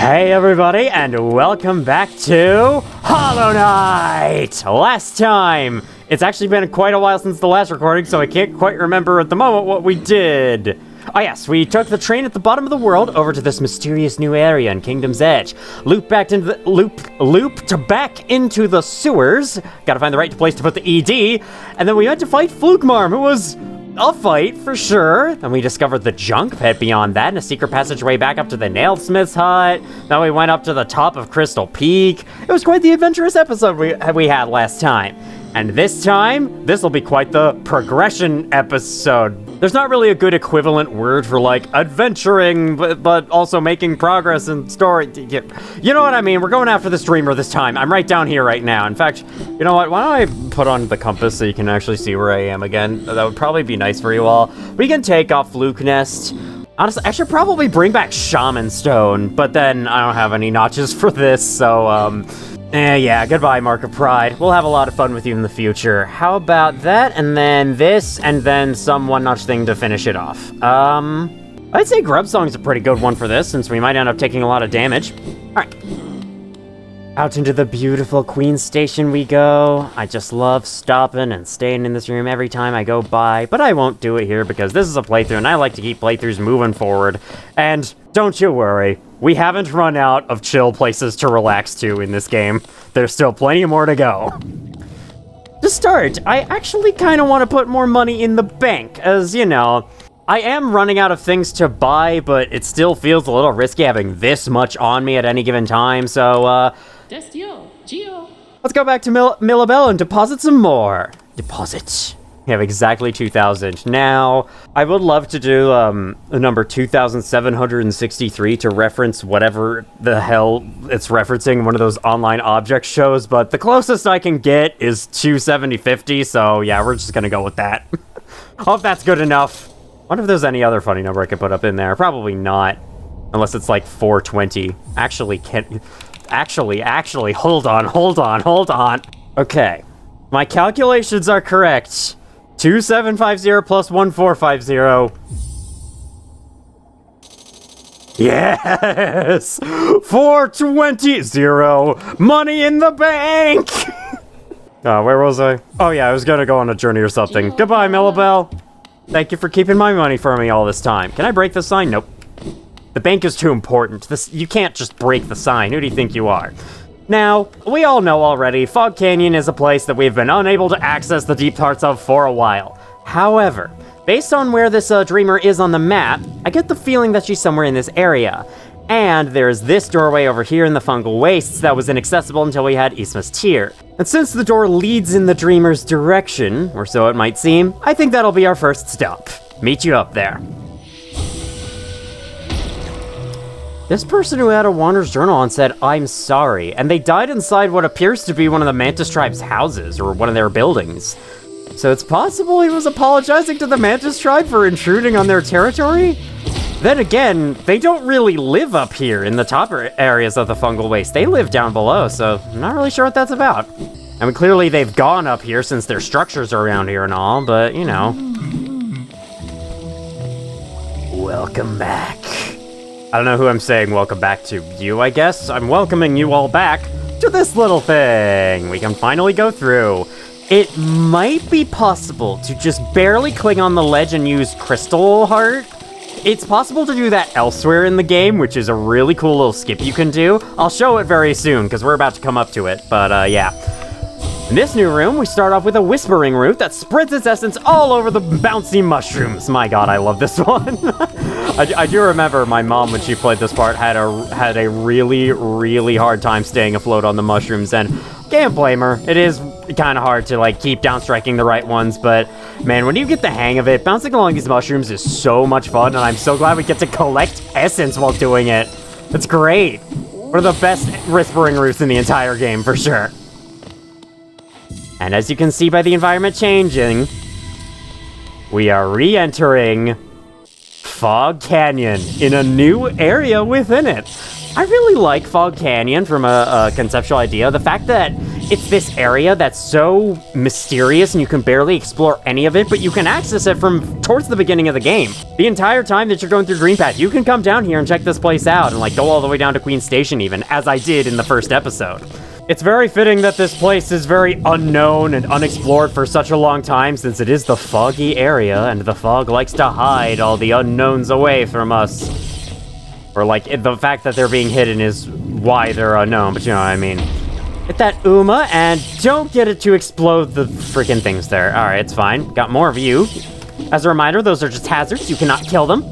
Hey everybody, and welcome back to Hollow Knight! Last time! It's actually been quite a while since the last recording, so I can't quite remember at the moment what we did. Oh yes, we took the train at the bottom of the world over to this mysterious new area in Kingdom's Edge. Looped back into the sewers. Gotta find the right place to put the ED. And then we had to fight Marmu, who was a fight for sure. Then we discovered the junk pit beyond that and a secret passageway back up to the nailsmith's hut. Then we went up to the top of Crystal Peak. It was quite the adventurous episode we had last time. And this time, this will be quite the progression episode. There's not really a good equivalent word for, like, adventuring, but also making progress in story. You know what I mean? We're going after this dreamer this time. I'm right down here right now. In fact, you know what? Why don't I put on the compass so you can actually see where I am again? That would probably be nice for you all. We can take off Stag Nest. Honestly, I should probably bring back Shaman Stone, but then I don't have any notches for this, so, yeah, goodbye, Mark of Pride. We'll have a lot of fun with you in the future. How about that, and then this, and then some one-notch thing to finish it off. I'd say Grub Song's a pretty good one for this, since we might end up taking a lot of damage. Alright. Out into the beautiful Queen Station we go. I just love stopping and staying in this room every time I go by, but I won't do it here because this is a playthrough, and I like to keep playthroughs moving forward. And don't you worry. We haven't run out of chill places to relax to in this game. There's still plenty more to go. To start, I actually kind of want to put more money in the bank, as, you know, I am running out of things to buy, but it still feels a little risky having this much on me at any given time, so, let's go back to Millabelle and deposit some more. Deposit. We have exactly 2,000. Now, I would love to do the number 2,763 to reference whatever the hell it's referencing, one of those online object shows, but the closest I can get is 27050, so yeah, we're just gonna go with that. Hope that's good enough. Wonder if there's any other funny number I could put up in there. Probably not, unless it's like 420. Actually, hold on. Okay, my calculations are correct. 2750 plus 1450. Yes! 420! Zero! Money in the bank! Where was I? Oh yeah, I was gonna go on a journey or something. Goodbye, Millabelle. Thank you for keeping my money for me all this time. Can I break the sign? Nope. The bank is too important. You can't just break the sign. Who do you think you are? Now, we all know already, Fog Canyon is a place that we've been unable to access the deep parts of for a while. However, based on where this dreamer is on the map, I get the feeling that she's somewhere in this area. And there's this doorway over here in the fungal wastes that was inaccessible until we had Isma's Tear. And since the door leads in the dreamer's direction, or so it might seem, I think that'll be our first stop. Meet you up there. This person who had a Wanderer's Journal on said, "I'm sorry," and they died inside what appears to be one of the Mantis Tribe's houses, or one of their buildings. So it's possible he was apologizing to the Mantis Tribe for intruding on their territory? Then again, they don't really live up here in the top areas of the fungal waste. They live down below, so I'm not really sure what that's about. I mean, clearly they've gone up here since their structures are around here and all, but, you know. Welcome back. I don't know who I'm saying welcome back to. You, I guess? I'm welcoming you all back to this little thing we can finally go through. It might be possible to just barely cling on the ledge and use Crystal Heart. It's possible to do that elsewhere in the game, which is a really cool little skip you can do. I'll show it very soon, because we're about to come up to it, but yeah. In this new room, we start off with a whispering root that spreads its essence all over the bouncy mushrooms. My god, I love this one. I do remember my mom, when she played this part, had a really, really hard time staying afloat on the mushrooms, and can't blame her. It is kind of hard to, like, keep down striking the right ones, but man, when you get the hang of it, bouncing along these mushrooms is so much fun, and I'm so glad we get to collect essence while doing it. It's great. One of the best whispering roots in the entire game, for sure. And as you can see by the environment changing, we are re-entering Fog Canyon in a new area within it. I really like Fog Canyon from a conceptual idea. The fact that it's this area that's so mysterious and you can barely explore any of it, but you can access it from towards the beginning of the game. The entire time that you're going through Green Path, you can come down here and check this place out and like go all the way down to Queen Station even, as I did in the first episode. It's very fitting that this place is very unknown and unexplored for such a long time, since it is the foggy area, and the fog likes to hide all the unknowns away from us. Or, like, the fact that they're being hidden is why they're unknown, but you know what I mean. Hit that Uumuu, and don't get it to explode the freaking things there. Alright, it's fine. Got more of you. As a reminder, those are just hazards. You cannot kill them.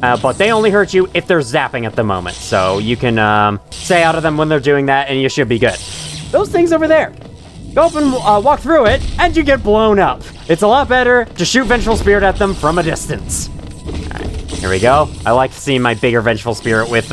But they only hurt you if they're zapping at the moment. So you can stay out of them when they're doing that, and you should be good. Those things over there. Go up and walk through it, and you get blown up. It's a lot better to shoot Vengeful Spirit at them from a distance. Alright, here we go. I like seeing my bigger Vengeful Spirit with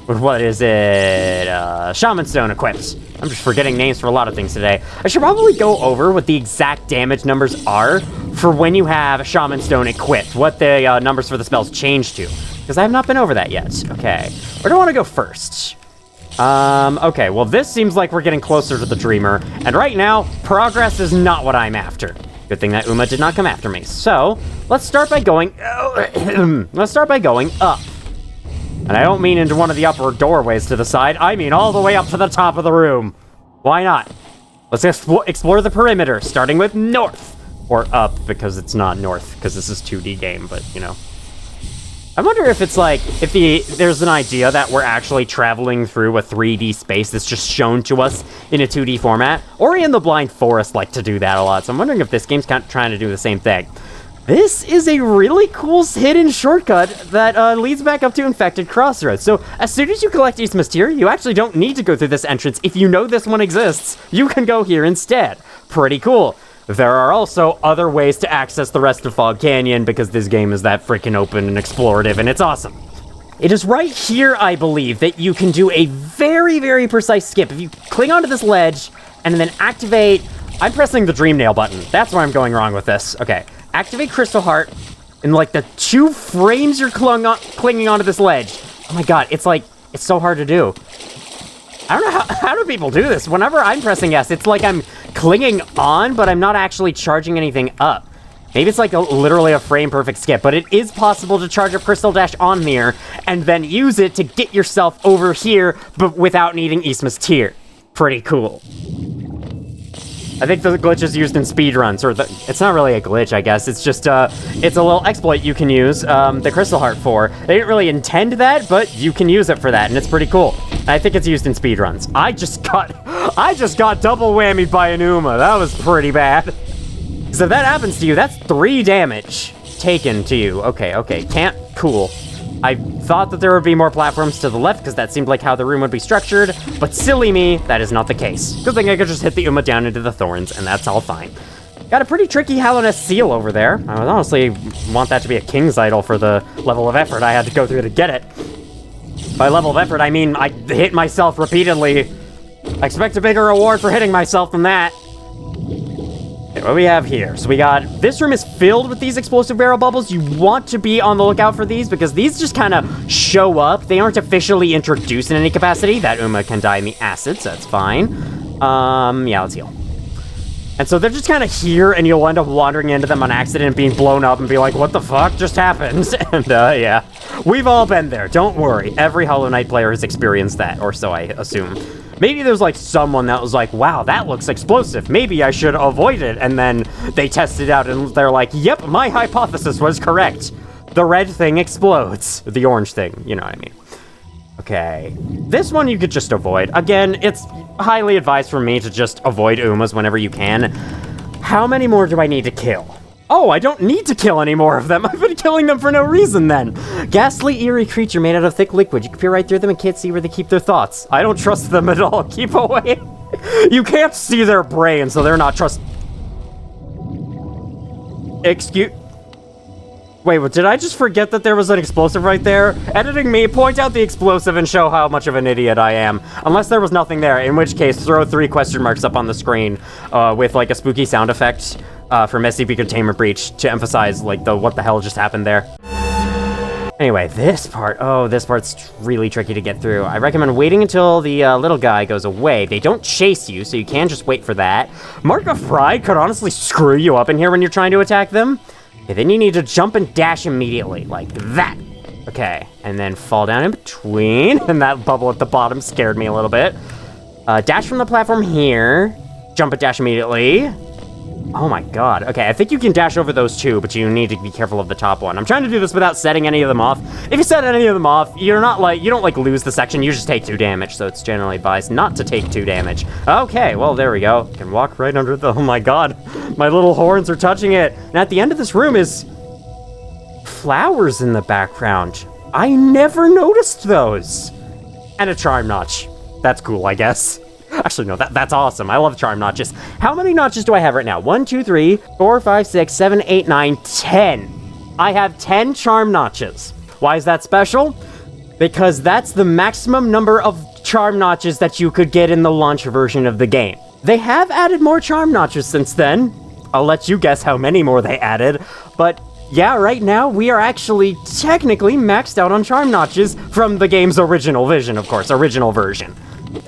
what is it? Shaman Stone equipped. I'm just forgetting names for a lot of things today. I should probably go over what the exact damage numbers are for when you have Shaman Stone equipped, what the numbers for the spells change to, because I have not been over that yet. Okay, where do I want to go first? Okay, well this seems like we're getting closer to the Dreamer, and right now, progress is not what I'm after. Good thing that Uumuu did not come after me. So, let's start by going, up. And I don't mean into one of the upper doorways to the side, I mean all the way up to the top of the room. Why not? Let's explore the perimeter, starting with north. Or up, because it's not north, because this is 2D game, but, you know. I wonder if it's like, there's an idea that we're actually traveling through a 3D space that's just shown to us in a 2D format. Ori and the Blind Forest like to do that a lot, so I'm wondering if this game's kind of trying to do the same thing. This is a really cool hidden shortcut that leads back up to Infected Crossroads. So as soon as you collect Eastmas Tier, you actually don't need to go through this entrance. If you know this one exists, you can go here instead. Pretty cool. There are also other ways to access the rest of Fog Canyon because this game is that freaking open and explorative, and it's awesome. It is right here, I believe, that you can do a very, very precise skip. If you cling onto this ledge and then activate... I'm pressing the Dream Nail button. That's where I'm going wrong with this. Okay. Activate Crystal Heart in like the 2 frames you're clinging onto this ledge. Oh my god, it's so hard to do. I don't know how do people do this? Whenever I'm pressing S, it's like I'm clinging on, but I'm not actually charging anything up. Maybe it's like literally a frame perfect skip, but it is possible to charge a Crystal Dash on here and then use it to get yourself over here, but without needing Eastmas Tier. Pretty cool. I think the glitch is used in speedruns, or it's not really a glitch, I guess. It's just, it's a little exploit you can use the Crystal Heart for. They didn't really intend that, but you can use it for that, and it's pretty cool. And I think it's used in speedruns. I just got double whammied by an Uumuu. That was pretty bad. So if that happens to you, that's 3 damage taken to you. Okay, can't, cool. I thought that there would be more platforms to the left, because that seemed like how the room would be structured, but silly me, that is not the case. Good thing I could just hit the Uumuu down into the thorns, and that's all fine. Got a pretty tricky Hallownest seal over there. I would honestly want that to be a King's Idol for the level of effort I had to go through to get it. By level of effort, I mean I hit myself repeatedly. I expect a bigger reward for hitting myself than that. Okay, what do we have here? So we got, this room is filled with these explosive barrel bubbles. You want to be on the lookout for these because these just kind of show up. They aren't officially introduced in any capacity. That Uumuu can die in the acid, so that's fine. Yeah, let's heal. And so they're just kind of here, and you'll end up wandering into them on accident and being blown up and be like, what the fuck just happened? And, yeah. We've all been there, don't worry. Every Hollow Knight player has experienced that, or so I assume. Maybe there's, like, someone that was like, wow, that looks explosive. Maybe I should avoid it. And then they test it out, and they're like, yep, my hypothesis was correct. The red thing explodes. The orange thing, you know what I mean. Okay, this one you could just avoid. Again, it's highly advised for me to just avoid Uumuus whenever you can. How many more do I need to kill? Oh, I don't need to kill any more of them. I've been killing them for no reason then. Ghastly, eerie creature made out of thick liquid. You can peer right through them and can't see where they keep their thoughts. I don't trust them at all. Keep away. You can't see their brain, so they're not Excuse... Wait, did I just forget that there was an explosive right there? Editing me, point out the explosive and show how much of an idiot I am. Unless there was nothing there, in which case, throw 3 question marks up on the screen with, like, a spooky sound effect from SCP Containment Breach to emphasize, like, what the hell just happened there. Anyway, this part's really tricky to get through. I recommend waiting until the little guy goes away. They don't chase you, so you can just wait for that. Mark of Pride could honestly screw you up in here when you're trying to attack them. Okay, then you need to jump and dash immediately, like that. Okay, and then fall down in between, and that bubble at the bottom scared me a little bit. Dash from the platform here. Jump and dash immediately. Oh my god. Okay, I think you can dash over those two, but you need to be careful of the top one. I'm trying to do this without setting any of them off. If you set any of them off, you don't lose the section, you just take 2 damage, so it's generally advised not to take 2 damage. Okay, well, there we go. Can walk right under the, oh my god. My little horns are touching it. And at the end of this room is flowers in the background. I never noticed those. And a charm notch. That's cool, I guess. Actually, no, that's awesome. I love charm notches. How many notches do I have right now? 1, 2, 3, 4, 5, 6, 7, 8, 9, 10. I have 10 charm notches. Why is that special? Because that's the maximum number of charm notches that you could get in the launch version of the game. They have added more charm notches since then. I'll let you guess how many more they added. But yeah, right now we are actually technically maxed out on charm notches from the game's original version, of course, original version.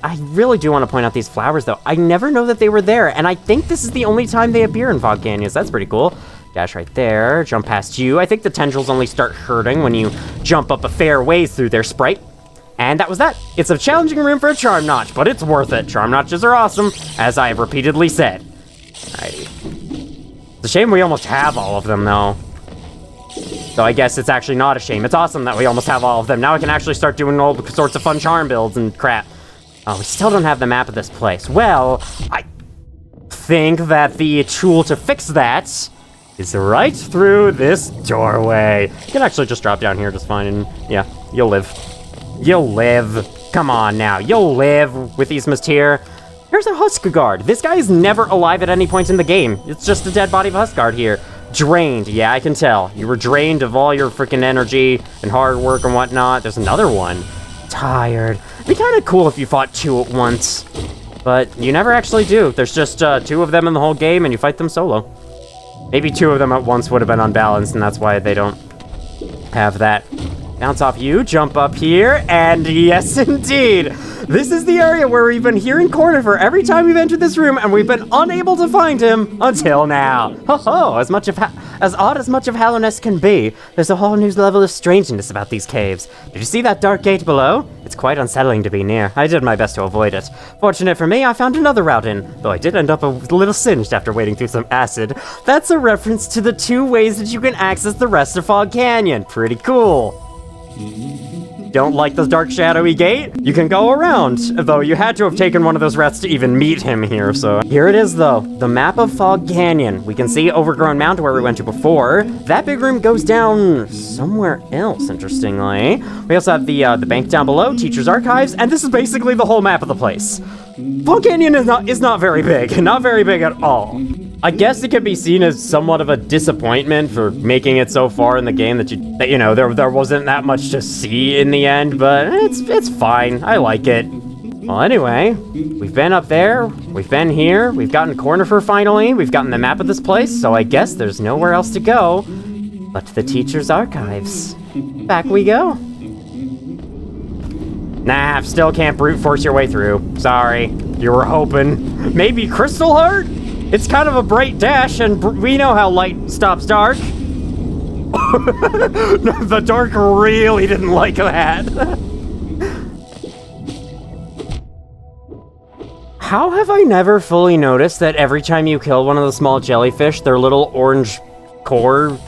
I really do want to point out these flowers, though. I never know that they were there, and I think this is the only time they appear in Fog Canyons. That's pretty cool. Dash right there, jump past you. I think the tendrils only start hurting when you jump up a fair ways through their sprite. And that was that. It's a challenging room for a charm notch, but it's worth it. Charm notches are awesome, as I have repeatedly said. Alrighty. It's a shame we almost have all of them, though. So I guess it's actually not a shame. It's awesome that we almost have all of them. Now I can actually start doing all sorts of fun charm builds and crap. Oh, we still don't have the map of this place. Well, I think that the tool to fix that is right through this doorway. You can actually just drop down here just fine, and yeah, you'll live. You'll live. Come on now, you'll live with these Mystere. Here's a Huskguard. This guy is never alive at any point in the game. It's just a dead body of a Huskguard here. Drained, yeah, I can tell. You were drained of all your freaking energy and hard work and whatnot. There's another one. Tired. It'd be kind of cool if you fought 2 at once, but you never actually do. There's just 2 of them in the whole game, and you fight them solo. Maybe 2 of them at once would have been unbalanced, and that's why they don't have that. Bounce off you, jump up here, and yes, indeed! This is the area where we've been hearing Cornifer every time we've entered this room, and we've been unable to find him until now. Ho-ho! As odd as much of Hallow Nest can be, there's a whole new level of strangeness about these caves. Did you see that dark gate below? It's quite unsettling to be near. I did my best to avoid it. Fortunate for me, I found another route in, though I did end up a little singed after wading through some acid. That's a reference to the 2 ways that you can access the rest of Fog Canyon. Pretty cool. Don't like the dark shadowy gate? You can go around, though you had to have taken one of those routes to even meet him here, so. Here it is, though, the map of Fog Canyon. We can see Overgrown Mound where we went to before. That big room goes down somewhere else, interestingly. We also have the bank down below, Teacher's Archives, and this is basically the whole map of the place. Fog Canyon is not very big, not very big at all. I guess it could be seen as somewhat of a disappointment for making it so far in the game that you know there wasn't that much to see in the end, but it's fine. I like it. Well, anyway, we've been up there, we've been here, we've gotten Cornifer finally, we've gotten the map of this place, so I guess there's nowhere else to go but the Teacher's Archives. Back we go. Nah, still can't brute force your way through. Sorry, you were hoping. Maybe Crystal Heart? It's kind of a bright dash, and we know how light stops dark. The dark really didn't like that. How have I never fully noticed that every time you kill one of the small jellyfish, their little orange core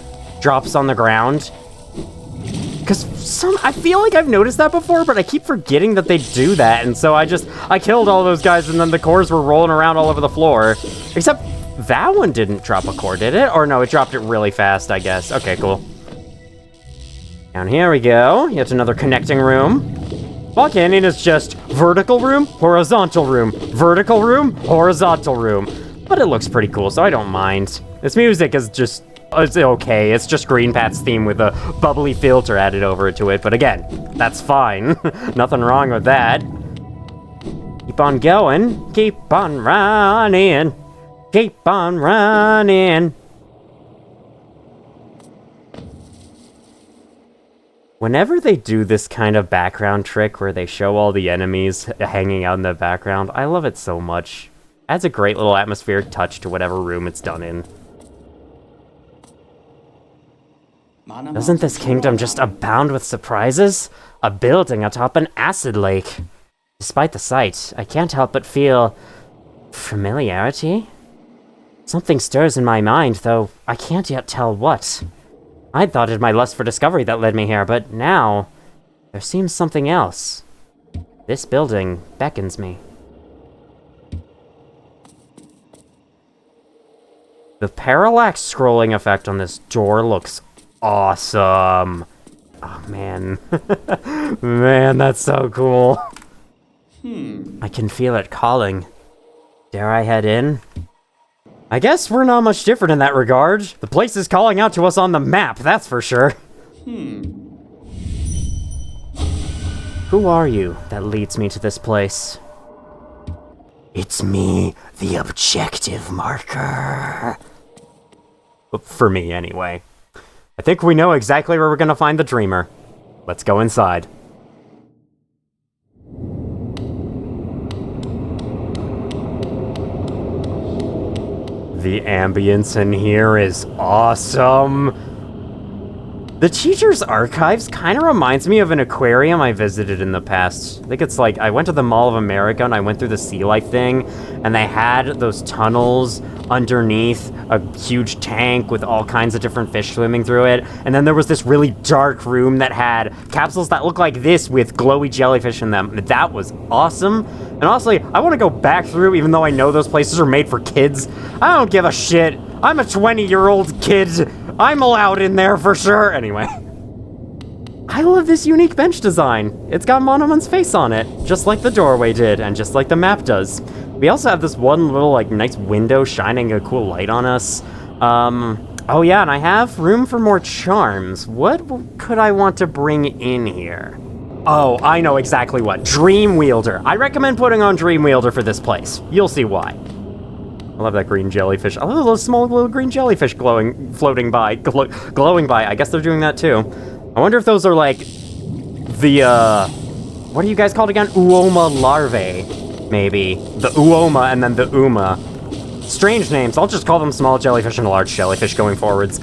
drops on the ground? Because I feel like I've noticed that before, but I keep forgetting that they do that, and so I killed all those guys, and then the cores were rolling around all over the floor. Except that one didn't drop a core, did it? Or no, it dropped it really fast, I guess. Okay, cool. Down here we go. Yet another connecting room. Fog Canyon is just vertical room, horizontal room, vertical room, horizontal room. But it looks pretty cool, so I don't mind. This music is just... it's okay. It's just Green Pat's theme with a bubbly filter added over to it. But again, that's fine. Nothing wrong with that. Keep on going. Keep on running. Keep on running. Whenever they do this kind of background trick where they show all the enemies hanging out in the background, I love it so much. Adds a great little atmospheric touch to whatever room it's done in. Doesn't this kingdom just abound with surprises? A building atop an acid lake. Despite the sight, I can't help but feel familiarity. Something stirs in my mind, though I can't yet tell what. I'd thought it my lust for discovery that led me here, but now there seems something else. This building beckons me. The parallax scrolling effect on this door looks awesome. Oh, man. Man, that's so cool. I can feel it calling. Dare I head in? I guess we're not much different in that regard. The place is calling out to us on the map, that's for sure. Who are you that leads me to this place? It's me, the objective marker. For me, anyway. I think we know exactly where we're gonna find the dreamer. Let's go inside. The ambience in here is awesome. The Teacher's Archives kind of reminds me of an aquarium I visited in the past. I think it's like, I went to the Mall of America and I went through the sea life thing, and they had those tunnels underneath a huge tank with all kinds of different fish swimming through it, and then there was this really dark room that had capsules that look like this with glowy jellyfish in them. That was awesome. And honestly, I want to go back through, even though I know those places are made for kids. I don't give a shit. I'm a 20-year-old kid. I'm allowed in there for sure. Anyway. I love this unique bench design. It's got Monomon's face on it, just like the doorway did, and just like the map does. We also have this one little, like, nice window shining a cool light on us. Oh yeah, and I have room for more charms. What could I want to bring in here? Oh, I know exactly what. Dream Wielder. I recommend putting on Dream Wielder for this place. You'll see why. I love that green jellyfish. I love those small little green jellyfish floating by, glowing by. I guess they're doing that too. I wonder if those are like the, what are you guys called again? Uoma larvae, maybe. The Uoma and then the Uma. Strange names. I'll just call them small jellyfish and large jellyfish going forwards.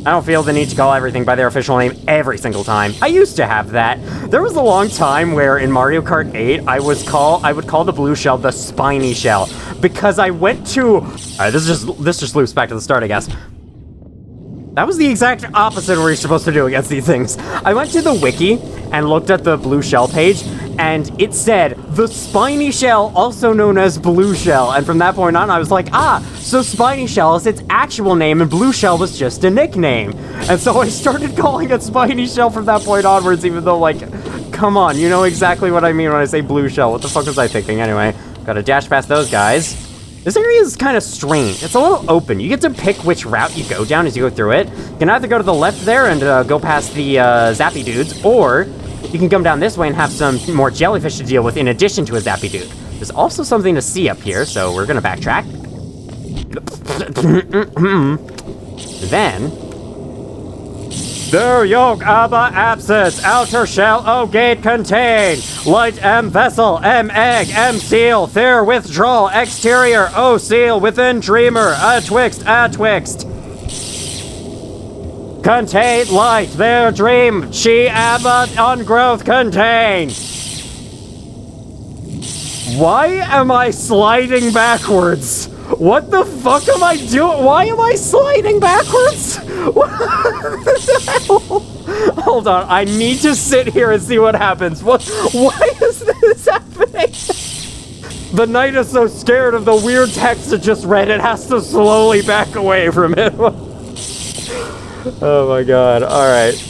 I don't feel the need to call everything by their official name every single time. I used to have that. There was a long time where in Mario Kart 8, I would call the blue shell the spiny shell, because I went to... Alright, this just loops back to the start, I guess. That was the exact opposite of what you're supposed to do against these things. I went to the wiki and looked at the blue shell page, and it said, the spiny shell, also known as blue shell. And from that point on, I was like, so spiny shell is its actual name, and blue shell was just a nickname. And so I started calling it spiny shell from that point onwards, even though, like, come on, you know exactly what I mean when I say blue shell. What the fuck was I thinking? Anyway, gotta dash past those guys. This area is kind of strange. It's a little open. You get to pick which route you go down as you go through it. You can either go to the left there and go past the zappy dudes, or you can come down this way and have some more jellyfish to deal with in addition to a zappy dude. There's also something to see up here, so we're gonna backtrack. Then... Der yoke aber absence, outer shell o gate contain, light M vessel, M egg, M seal, there withdrawal, exterior O seal, within dreamer, atwixt. Contain light, their dream, she abba on growth contain. Why am I sliding backwards? What the fuck am I doing? Why am I sliding backwards? What the hell? Hold on, I need to sit here and see what happens. Why is this happening? The knight is so scared of the weird text it just read, it has to slowly back away from it. Oh my god, alright.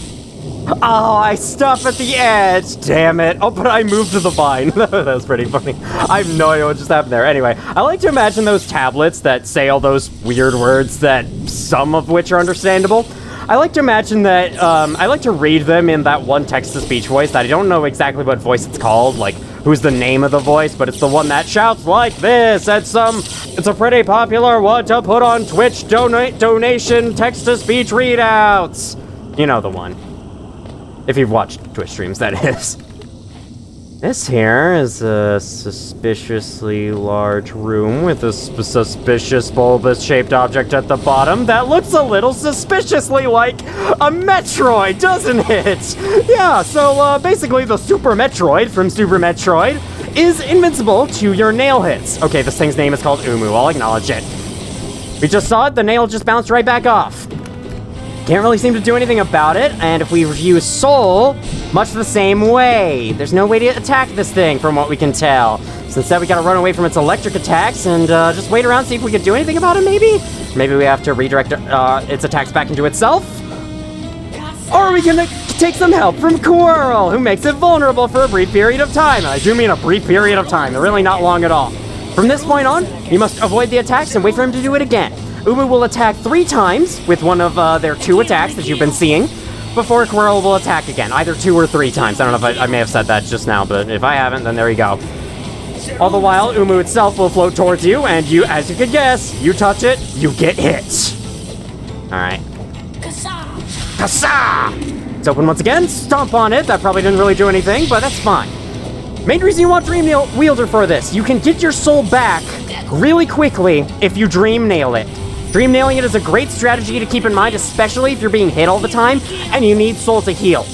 Oh, I stopped at the edge, damn it. Oh, but I moved to the vine. That was pretty funny. I have no idea what just happened there. Anyway, I like to imagine those tablets that say all those weird words that some of which are understandable. I like to imagine that, I like to read them in that one text-to-speech voice that I don't know exactly what voice it's called, like, who's the name of the voice, but it's the one that shouts like this at it's a pretty popular one to put on Twitch donation text-to-speech readouts. You know the one. If you've watched Twitch streams, that is. This here is a suspiciously large room with a suspicious bulbous-shaped object at the bottom that looks a little suspiciously like a Metroid, doesn't it? Yeah, so basically the Super Metroid from Super Metroid is invincible to your nail hits. Okay, this thing's name is called Uumuu, I'll acknowledge it. We just saw it, the nail just bounced right back off. Can't really seem to do anything about it, and if we use Soul, much the same way. There's no way to attack this thing, from what we can tell. So instead, we gotta run away from its electric attacks and just wait around, see if we can do anything about it, maybe? Maybe we have to redirect its attacks back into itself? Or are we gonna take some help from Quirrell, who makes it vulnerable for a brief period of time? I do mean a brief period of time, they're really not long at all. From this point on, you must avoid the attacks and wait for him to do it again. Uumuu will attack 3 times with one of their 2 attacks that you've been seeing, before Quirrell will attack again, either 2 or 3 times. I don't know if I may have said that just now, but if I haven't, then there you go. All the while, Uumuu itself will float towards you, and you, as you could guess, you touch it, you get hit. Alright. Kassa! It's open once again, stomp on it. That probably didn't really do anything, but that's fine. Main reason you want Dream Wielder for this, you can get your soul back really quickly if you Dream Nail it. Dream Nailing it is a great strategy to keep in mind, especially if you're being hit all the time and you need soul to heal.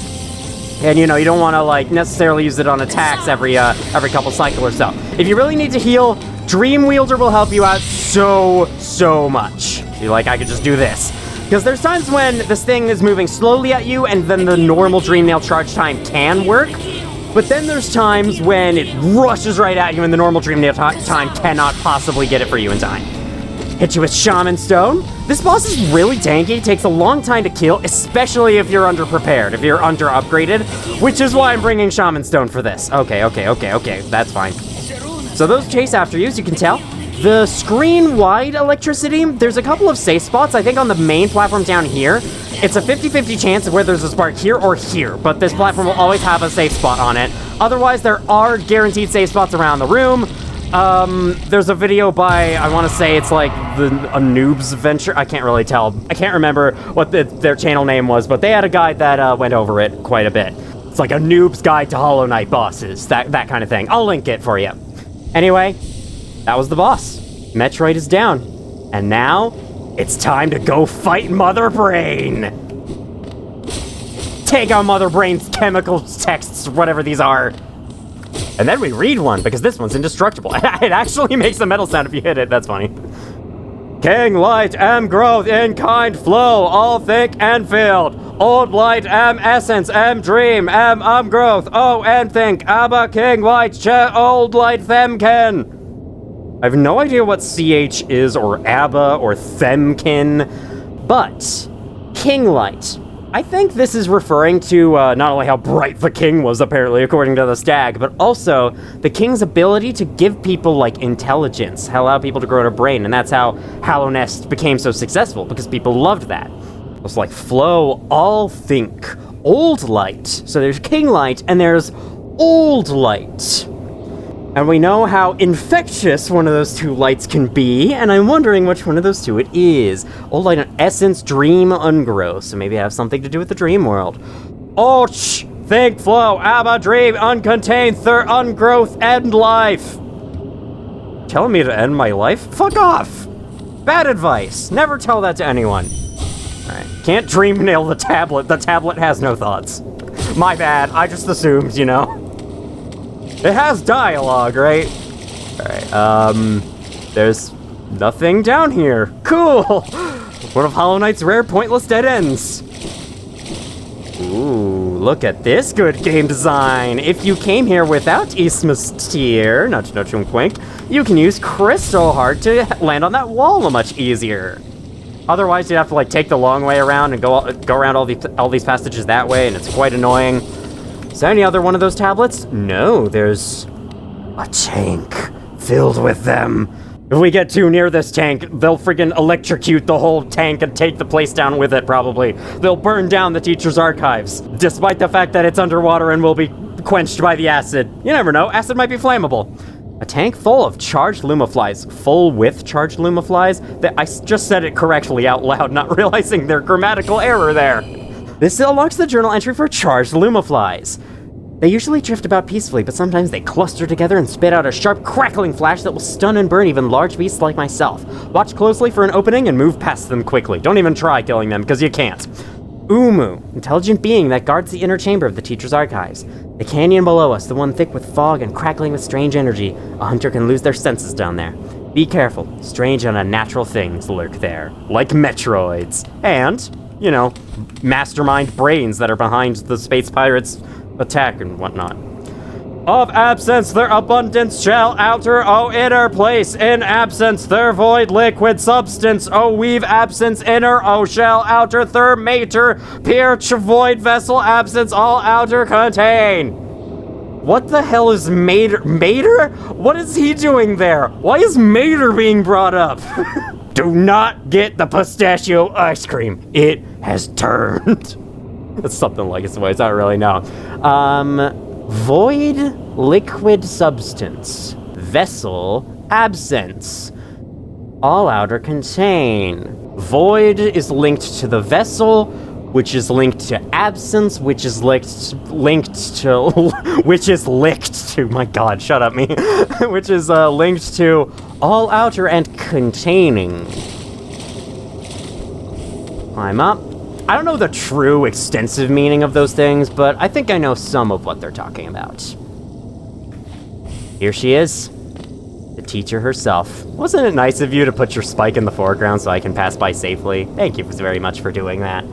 And you know, you don't want to like necessarily use it on attacks every couple cycles or so. If you really need to heal, Dream Wielder will help you out so much. You're like, I could just do this. Because there's times when this thing is moving slowly at you and then the normal Dream Nail charge time can work. But then there's times when it rushes right at you and the normal Dream Nail time cannot possibly get it for you in time. Hit you with Shaman Stone. This boss is really tanky, takes a long time to kill, especially if you're underprepared, if you're under-upgraded, which is why I'm bringing Shaman Stone for this. Okay, that's fine. So those chase after you, as you can tell. The screen-wide electricity, there's a couple of safe spots, I think on the main platform down here. It's a 50-50 chance of where there's a spark here or here, but this platform will always have a safe spot on it. Otherwise, there are guaranteed safe spots around the room. There's a video by, I want to say it's like a Noob's Venture. I can't really tell. I can't remember what their channel name was, but they had a guide that went over it quite a bit. It's like a Noob's Guide to Hollow Knight bosses, that kind of thing. I'll link it for you. Anyway, that was the boss. Metroid is down. And now, it's time to go fight Mother Brain. Take out Mother Brain's chemical texts, whatever these are. And then we read one, because this one's indestructible. It actually makes a metal sound if you hit it. That's funny. King Light, M growth, in kind flow, all thick and filled. Old Light, M essence, M dream, M growth, O and think, Abba King Light, Che Old Light Themkin. I have no idea what CH is, or Abba, or Themkin, but King Light. I think this is referring to not only how bright the king was, apparently, according to the stag, but also the king's ability to give people, like, intelligence, allow people to grow a brain, and that's how Hallow Nest became so successful, because people loved that. It was like, flow, all think, old light. So there's King Light, and there's old light. And we know how infectious one of those 2 lights can be, and I'm wondering which one of those 2 it is. Old Light and Essence, Dream, Ungrowth, so maybe it has something to do with the dream world. Och, think, flow, Abba, dream, uncontained, ungrowth, end life. Telling me to end my life? Fuck off! Bad advice. Never tell that to anyone. Alright, can't dream nail the tablet. The tablet has no thoughts. My bad, I just assumed, you know. It has dialogue, right? Alright, there's nothing down here. Cool! One of Hollow Knight's rare pointless dead ends. Ooh, look at this good game design. If you came here without Isthmus Tier, nudge nudge wink wink, you can use Crystal Heart to land on that wall much easier. Otherwise, you'd have to like take the long way around and go around all these passages that way, and it's quite annoying. Is there any other one of those tablets? No, there's a tank filled with them. If we get too near this tank, they'll friggin' electrocute the whole tank and take the place down with it, probably. They'll burn down the teacher's archives, despite the fact that it's underwater and will be quenched by the acid. You never know, acid might be flammable. A tank full of charged Lumaflies. Full with charged Lumaflies? I just said it correctly out loud, not realizing their grammatical error there. This unlocks the journal entry for charged lumaflies. They usually drift about peacefully, but sometimes they cluster together and spit out a sharp, crackling flash that will stun and burn even large beasts like myself. Watch closely for an opening and move past them quickly. Don't even try killing them, because you can't. Uumuu, intelligent being that guards the inner chamber of the teacher's archives. The canyon below us, the one thick with fog and crackling with strange energy. A hunter can lose their senses down there. Be careful. Strange and unnatural things lurk there, like Metroids. And, you know, mastermind brains that are behind the space pirates' attack and whatnot. Of absence, their abundance shall alter, O inner place. In absence, their void liquid substance. O weave absence inner, O shall outer, thir mater, peer void vessel absence, all outer contain. What the hell is Mater? Mater? What is he doing there? Why is Mater being brought up? Do not get the pistachio ice cream. It has turned. It's something like its voice, I don't really know. Void liquid substance. Vessel absence. All outer contain. Void is linked to the vessel, which is linked to absence, which is linked to, my god, shut up me, which is linked to all outer and containing. Climb up. I don't know the true extensive meaning of those things, but I think I know some of what they're talking about. Here she is, the teacher herself. Wasn't it nice of you to put your spike in the foreground so I can pass by safely? Thank you very much for doing that.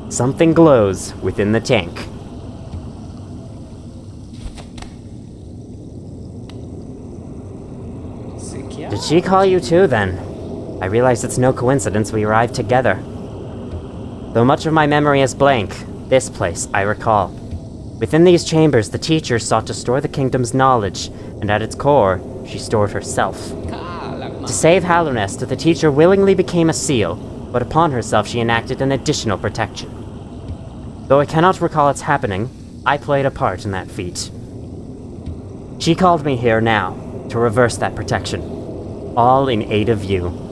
Something glows within the tank. Did she call you too, then? I realize it's no coincidence we arrived together. Though much of my memory is blank, this place I recall. Within these chambers, the teacher sought to store the kingdom's knowledge, and at its core, she stored herself. To save Hallownest, the teacher willingly became a seal, but upon herself she enacted an additional protection. Though I cannot recall its happening, I played a part in that feat. She called me here now, to reverse that protection, all in aid of you.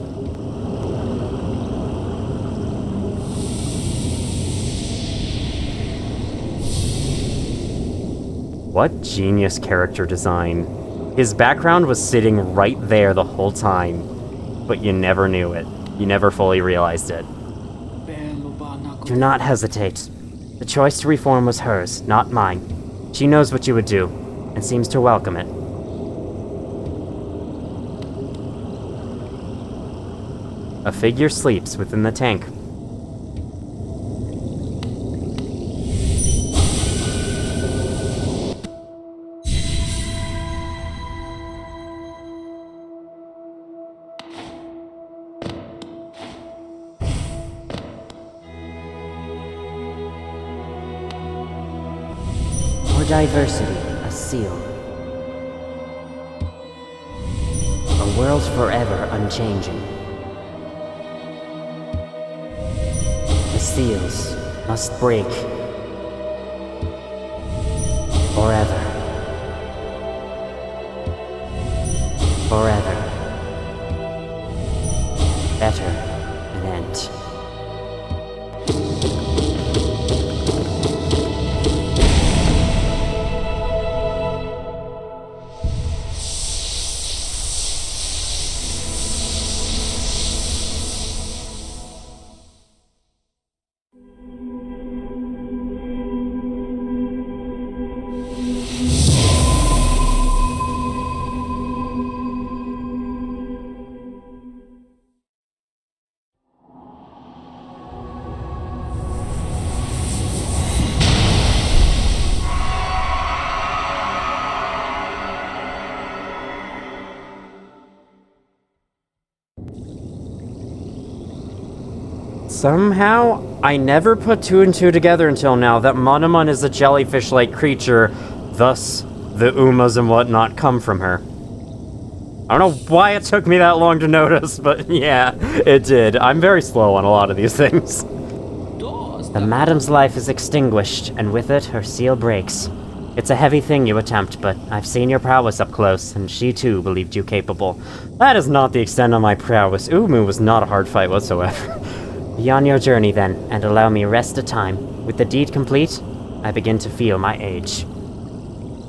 What genius character design. His background was sitting right there the whole time, but you never knew it. You never fully realized it. Do not hesitate. The choice to reform was hers, not mine. She knows what you would do, and seems to welcome it. A figure sleeps within the tank. Diversity, a seal. A world forever unchanging. The seals must break. Forever. Forever. Better an end. Somehow, I never put two and two together until now that Monomon is a jellyfish-like creature, thus the Uumas and whatnot come from her. I don't know why it took me that long to notice, but yeah, it did. I'm very slow on a lot of these things. The madam's life is extinguished, and with it, her seal breaks. It's a heavy thing you attempt, but I've seen your prowess up close, and she too believed you capable. That is not the extent of my prowess. Uumuu was not a hard fight whatsoever. Be on your journey then, and allow me rest of time. With the deed complete, I begin to feel my age.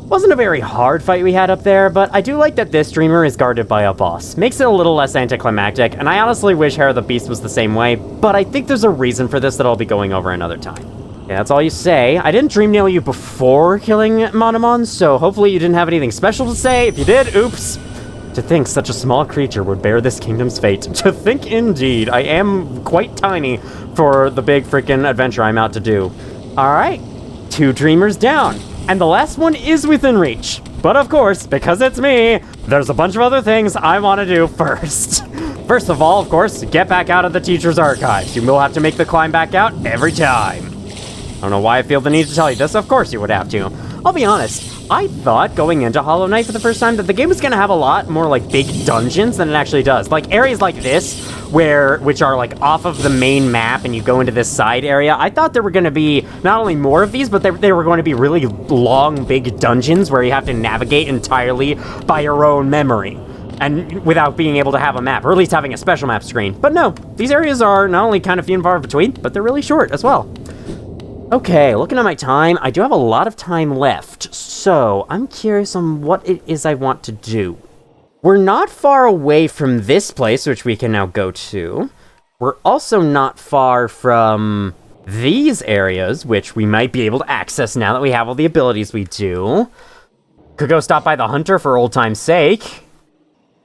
Wasn't a very hard fight we had up there, but I do like that this dreamer is guarded by a boss. Makes it a little less anticlimactic, and I honestly wish Hair of the Beast was the same way, but I think there's a reason for this that I'll be going over another time. Yeah, that's all you say. I didn't dream nail you before killing Monomon, so hopefully you didn't have anything special to say. If you did, oops. To think such a small creature would bear this kingdom's fate. To think indeed. I am quite tiny for the big freaking adventure I'm out to do. Alright, 2 dreamers down. And the last one is within reach. But of course, because it's me, there's a bunch of other things I want to do first. First of all, of course, get back out of the teacher's archives. You will have to make the climb back out every time. I don't know why I feel the need to tell you this. Of course you would have to. I'll be honest. I thought going into Hollow Knight for the first time that the game was gonna have a lot more like big dungeons than it actually does. Like areas like this, which are like off of the main map and you go into this side area. I thought there were gonna be not only more of these, but they were going to be really long, big dungeons where you have to navigate entirely by your own memory. And without being able to have a map, or at least having a special map screen. But no, these areas are not only kind of few and far between, but they're really short as well. Okay, looking at my time, I do have a lot of time left, so I'm curious on what it is I want to do. We're not far away from this place, which we can now go to. We're also not far from these areas, which we might be able to access now that we have all the abilities we do. Could go stop by the hunter for old time's sake.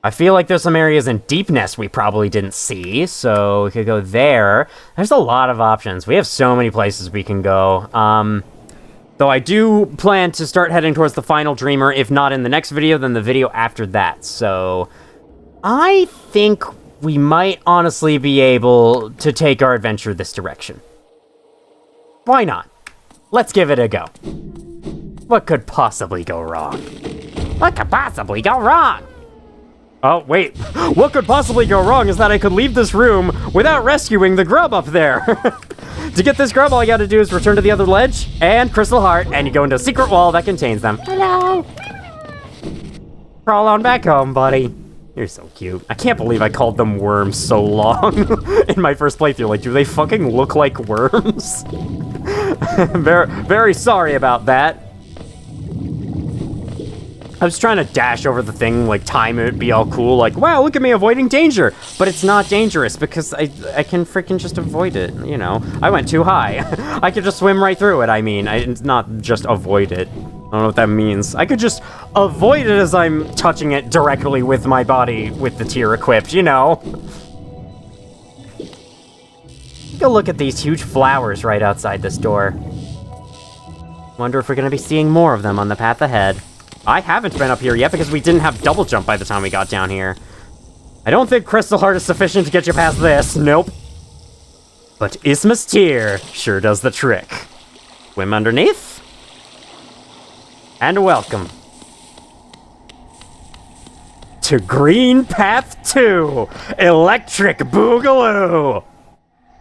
I feel like there's some areas in Deep Nest we probably didn't see, so we could go there. There's a lot of options. We have so many places we can go. Though I do plan to start heading towards the final dreamer, if not in the next video, then the video after that. So I think we might honestly be able to take our adventure this direction. Why not? Let's give it a go. What could possibly go wrong? What could possibly go wrong? Oh, wait. What could possibly go wrong is that I could leave this room without rescuing the grub up there. To get this grub, all you gotta do is return to the other ledge and Crystal Heart, and you go into a secret wall that contains them. Hello. Crawl on back home, buddy. You're so cute. I can't believe I called them worms so long in my first playthrough. Like, do they fucking look like worms? Very, very sorry about that. I was trying to dash over the thing, like time it would be all cool, like, wow, look at me avoiding danger. But it's not dangerous because I can freaking just avoid it, you know. I went too high. I could just swim right through it, I mean. It's not just avoid it. I don't know what that means. I could just avoid it as I'm touching it directly with my body with the tier equipped, you know. Take a look at these huge flowers right outside this door. Wonder if we're gonna be seeing more of them on the path ahead. I haven't been up here yet because we didn't have double jump by the time we got down here. I don't think Crystal Heart is sufficient to get you past this. Nope. But Isthmus Tier sure does the trick. Swim underneath. And welcome to Green Path 2, Electric Boogaloo.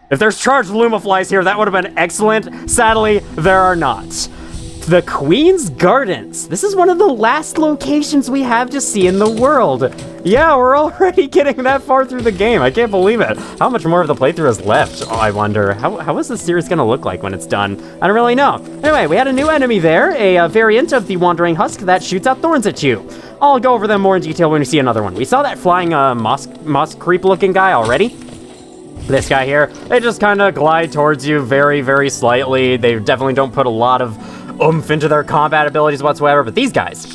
If there's charged Lumaflies here, that would have been excellent. Sadly, there are not. The Queen's Gardens. This is one of the last locations we have to see in the world. Yeah, we're already getting that far through the game. I can't believe it. How much more of the playthrough is left? Oh, I wonder. How is this series gonna look like when it's done? I don't really know. Anyway, we had a new enemy there, a variant of the Wandering Husk that shoots out thorns at you. I'll go over them more in detail when we see another one. We saw that flying moss creep looking guy already. This guy here, they just kind of glide towards you very, very slightly. They definitely don't put a lot of oomph into their combat abilities whatsoever, but these guys,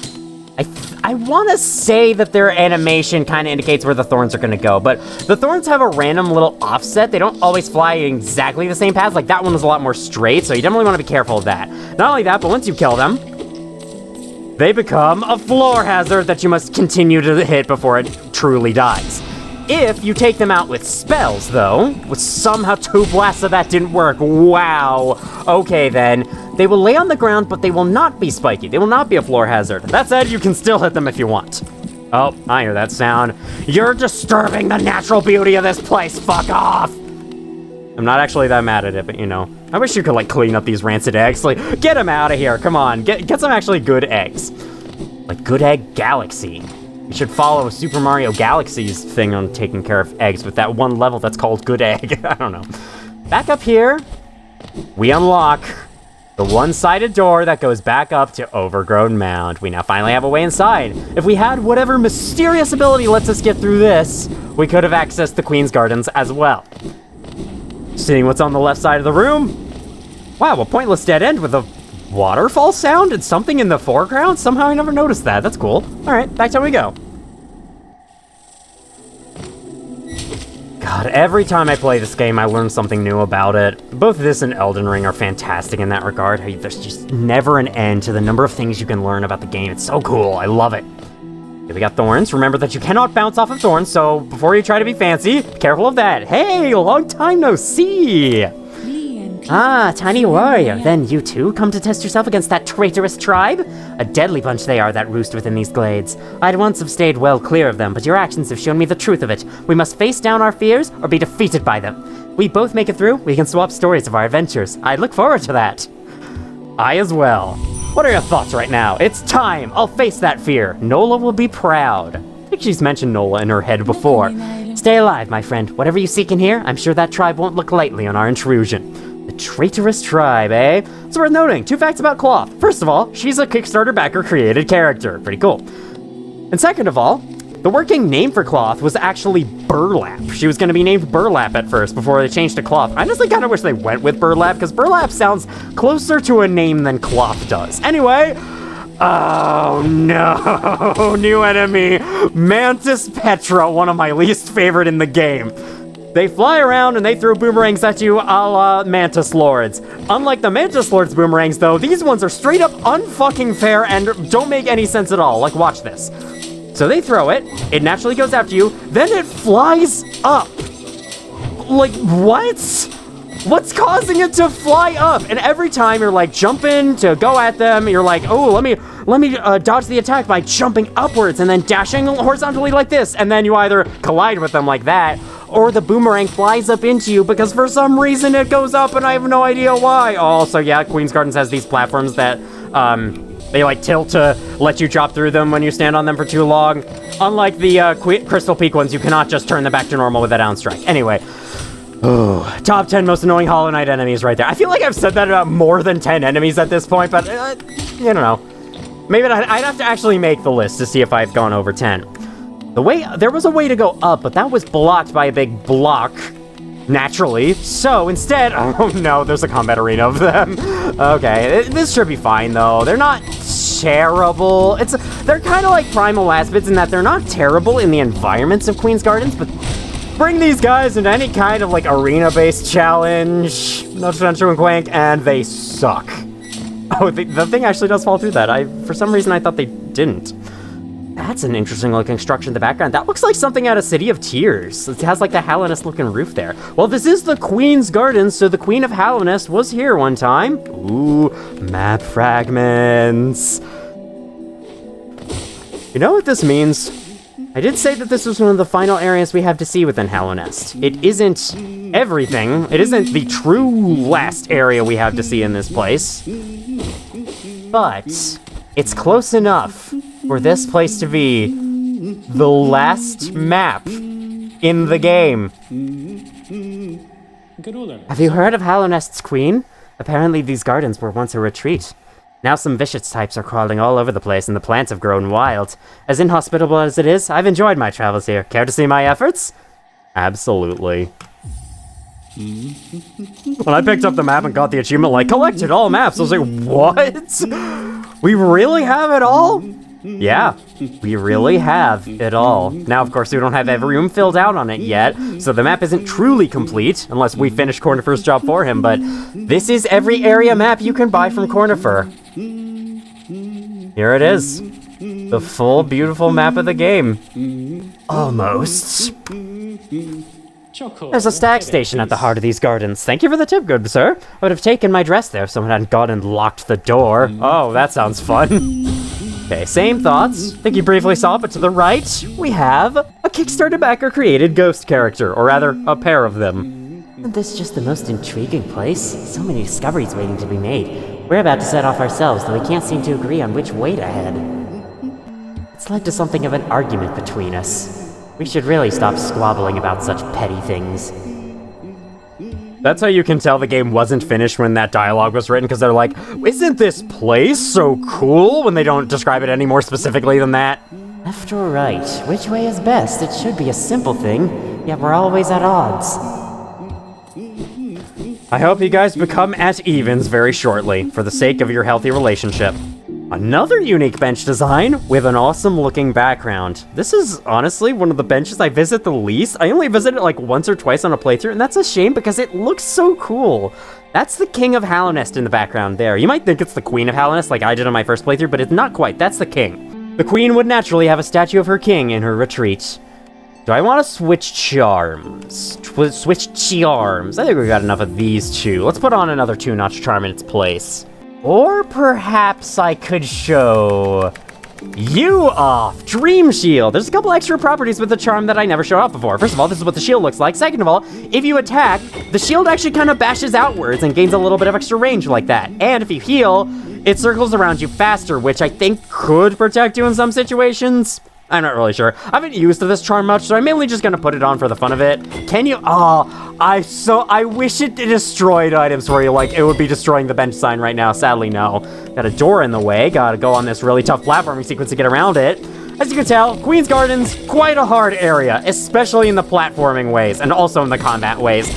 I want to say that their animation kind of indicates where the thorns are going to go, but the thorns have a random little offset. They don't always fly exactly the same path. Like that one was a lot more straight, so you definitely want to be careful of that. Not only that, but once you kill them, they become a floor hazard that you must continue to hit before it truly dies. If you take them out with spells, though, with somehow 2 blasts of that didn't work, wow. Okay, then. They will lay on the ground, but they will not be spiky. They will not be a floor hazard. That said, you can still hit them if you want. Oh, I hear that sound. You're disturbing the natural beauty of this place. Fuck off. I'm not actually that mad at it, but you know. I wish you could, like, clean up these rancid eggs. Like, get them out of here. Come on. Get some actually good eggs. Like, Good Egg Galaxy. You should follow Super Mario Galaxy's thing on taking care of eggs with that one level that's called Good Egg. I don't know. back up here, we unlock the one-sided door that goes back up to Overgrown Mound. We now finally have a way inside. If we had whatever mysterious ability lets us get through this, we could have accessed the Queen's Gardens as well. Seeing what's on the left side of the room. Wow, a pointless dead end with a waterfall sound and something in the foreground? Somehow I never noticed that. That's cool. All right, back to we go. God, every time I play this game, I learn something new about it. Both this and Elden Ring are fantastic in that regard. There's just never an end to the number of things you can learn about the game. It's so cool. I love it. Okay, we got thorns. Remember that you cannot bounce off of thorns, so before you try to be fancy, be careful of that. Hey, long time no see! Ah, tiny warrior. Then you too come to test yourself against that traitorous tribe? A deadly bunch they are that roost within these glades. I'd once have stayed well clear of them, but your actions have shown me the truth of it. We must face down our fears or be defeated by them. We both make it through, we can swap stories of our adventures. I look forward to that. I as well. What are your thoughts right now? It's time! I'll face that fear. Nola will be proud. I think she's mentioned Nola in her head before. Stay alive, my friend. Whatever you seek in here, I'm sure that tribe won't look lightly on our intrusion. The traitorous tribe, eh? It's worth noting, 2 facts about Cloth. First of all, she's a Kickstarter backer created character. Pretty cool. And second of all, the working name for Cloth was actually Burlap. She was going to be named Burlap at first before they changed to Cloth. I honestly kind of wish they went with Burlap because Burlap sounds closer to a name than Cloth does. Anyway, oh no, new enemy, Mantis Petra, one of my least favorite in the game. They fly around and they throw boomerangs at you a la Mantis Lords. Unlike the Mantis Lords boomerangs though, these ones are straight up unfucking fair and don't make any sense at all. Like, watch this. So they throw it, it naturally goes after you, then it flies up. Like, what? What's causing it to fly up? And every time you're like jumping to go at them, you're like, oh, let me dodge the attack by jumping upwards and then dashing horizontally like this. And then you either collide with them like that, or the boomerang flies up into you because for some reason it goes up and I have no idea why. Also, yeah, Queen's Gardens has these platforms that, they like tilt to let you drop through them when you stand on them for too long. Unlike the Crystal Peak ones, you cannot just turn them back to normal with a down strike. Anyway. Oh, top 10 most annoying Hollow Knight enemies right there. I feel like I've said that about more than 10 enemies at this point, but, you don't know. Maybe I'd have to actually make the list to see if I've gone over 10. There was a way to go up, but that was blocked by a big block, naturally. So instead, oh no, there's a combat arena of them. Okay, this should be fine though. They're not terrible. They're kind of like Primal Aspids in that they're not terrible in the environments of Queen's Gardens, but bring these guys into any kind of like arena-based challenge, no Adventure and Quank, and they suck. Oh, the thing actually does fall through that. For some reason I thought they didn't. That's an interesting looking structure in the background. That looks like something out of City of Tears. It has like the Hallownest looking roof there. Well, this is the Queen's Gardens, so the Queen of Hallownest was here one time. Ooh, map fragments. You know what this means? I did say that this was one of the final areas we have to see within Hallownest. It isn't everything. It isn't the true last area we have to see in this place. But it's close enough for this place to be the last map in the game. Have you heard of Hallownest's queen? Apparently these gardens were once a retreat. Now some vicious types are crawling all over the place and the plants have grown wild. As inhospitable as it is, I've enjoyed my travels here. Care to see my efforts? Absolutely. When I picked up the map and got the achievement, like, collected all maps, I was like, what? We really have it all? Yeah, we really have it all. Now, of course, we don't have every room filled out on it yet, so the map isn't truly complete, unless we finish Cornifer's job for him, but this is every area map you can buy from Cornifer. Here it is. The full, beautiful map of the game. Almost. There's a stag station at the heart of these gardens. Thank you for the tip, good sir. I would have taken my dress there if someone hadn't gone and locked the door. Oh, that sounds fun. Okay, same thoughts. I think you briefly saw it, but to the right, we have a Kickstarter backer created ghost character, or rather, a pair of them. Isn't this just the most intriguing place? So many discoveries waiting to be made. We're about to set off ourselves, though we can't seem to agree on which way to head. It's led to something of an argument between us. We should really stop squabbling about such petty things. That's how you can tell the game wasn't finished when that dialogue was written, because they're like, isn't this place so cool, when they don't describe it any more specifically than that. Left or right? Which way is best? It should be a simple thing, yet we're always at odds. I hope you guys become at evens very shortly, for the sake of your healthy relationship. Another unique bench design with an awesome looking background. This is honestly one of the benches I visit the least. I only visit it like once or twice on a playthrough, and that's a shame because it looks so cool. That's the King of Hollow Nest in the background there. You might think it's the Queen of Hollow Nest like I did on my first playthrough, but it's not quite. That's the king. The queen would naturally have a statue of her king in her retreat. Do I want to switch charms? Switch charms. I think we got enough of these two. Let's put on another 2-notch charm in its place. Or perhaps I could show you off. Dream Shield. There's a couple extra properties with the charm that I never showed off before. First of all, this is what the shield looks like. Second of all, if you attack, the shield actually kind of bashes outwards and gains a little bit of extra range like that. And if you heal, it circles around you faster, which I think could protect you in some situations. I'm not really sure. I haven't used this charm much, so I'm mainly just gonna put it on for the fun of it. Can you? Oh, I wish it destroyed items for you, like it would be destroying the bench sign right now. Sadly, no. Got a door in the way. Gotta go on this really tough platforming sequence to get around it. As you can tell, Queen's Garden's quite a hard area, especially in the platforming ways, and also in the combat ways.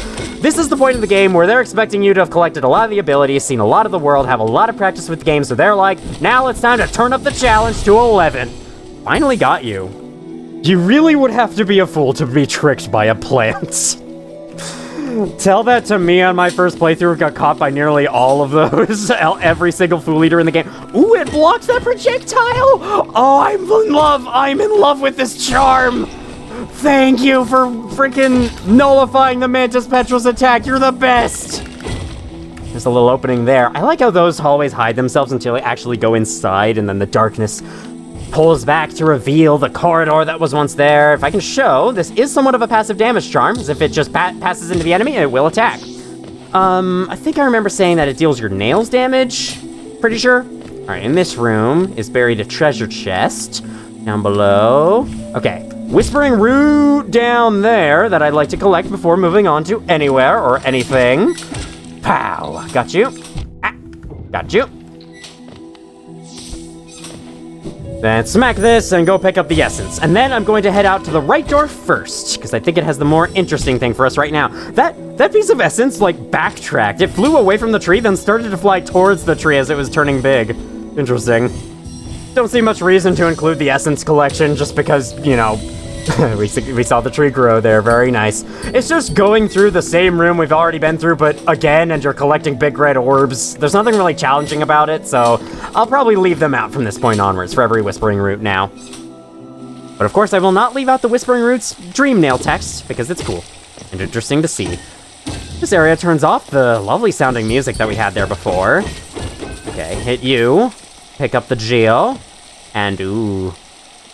This is the point of the game where they're expecting you to have collected a lot of the abilities, seen a lot of the world, have a lot of practice with the game, so they're like, now it's time to turn up the challenge to 11. Finally got you. You really would have to be a fool to be tricked by a plant. Tell that to me on my first playthrough. Got caught by nearly all of those. Every single fool eater in the game. Ooh, it blocks that projectile. Oh, I'm in love. I'm in love with this charm. Thank you for freaking nullifying the Mantis Petrel's attack. You're the best. There's a little opening there. I like how those hallways hide themselves until they actually go inside, and then the darkness pulls back to reveal the corridor that was once there. If I can show, this is somewhat of a passive damage charm, as if it just passes into the enemy, it will attack. I think I remember saying that it deals your nails damage. Pretty sure. All right, in this room is buried a treasure chest down below. Okay, Whispering Root down there that I'd like to collect before moving on to anywhere or anything. Pow, got you. Ah, got you. Then smack this and go pick up the essence. And then I'm going to head out to the right door first, because I think it has the more interesting thing for us right now. That piece of essence, like, backtracked. It flew away from the tree, then started to fly towards the tree as it was turning big. Interesting. Don't see much reason to include the essence collection, just because, you know, we saw the tree grow there. Very nice. It's just going through the same room we've already been through, but again, and you're collecting big red orbs. There's nothing really challenging about it, so I'll probably leave them out from this point onwards for every Whispering Root now. But of course, I will not leave out the Whispering Root's dream nail text, because it's cool and interesting to see. This area turns off the lovely sounding music that we had there before. Okay, hit you. Pick up the geo. And ooh.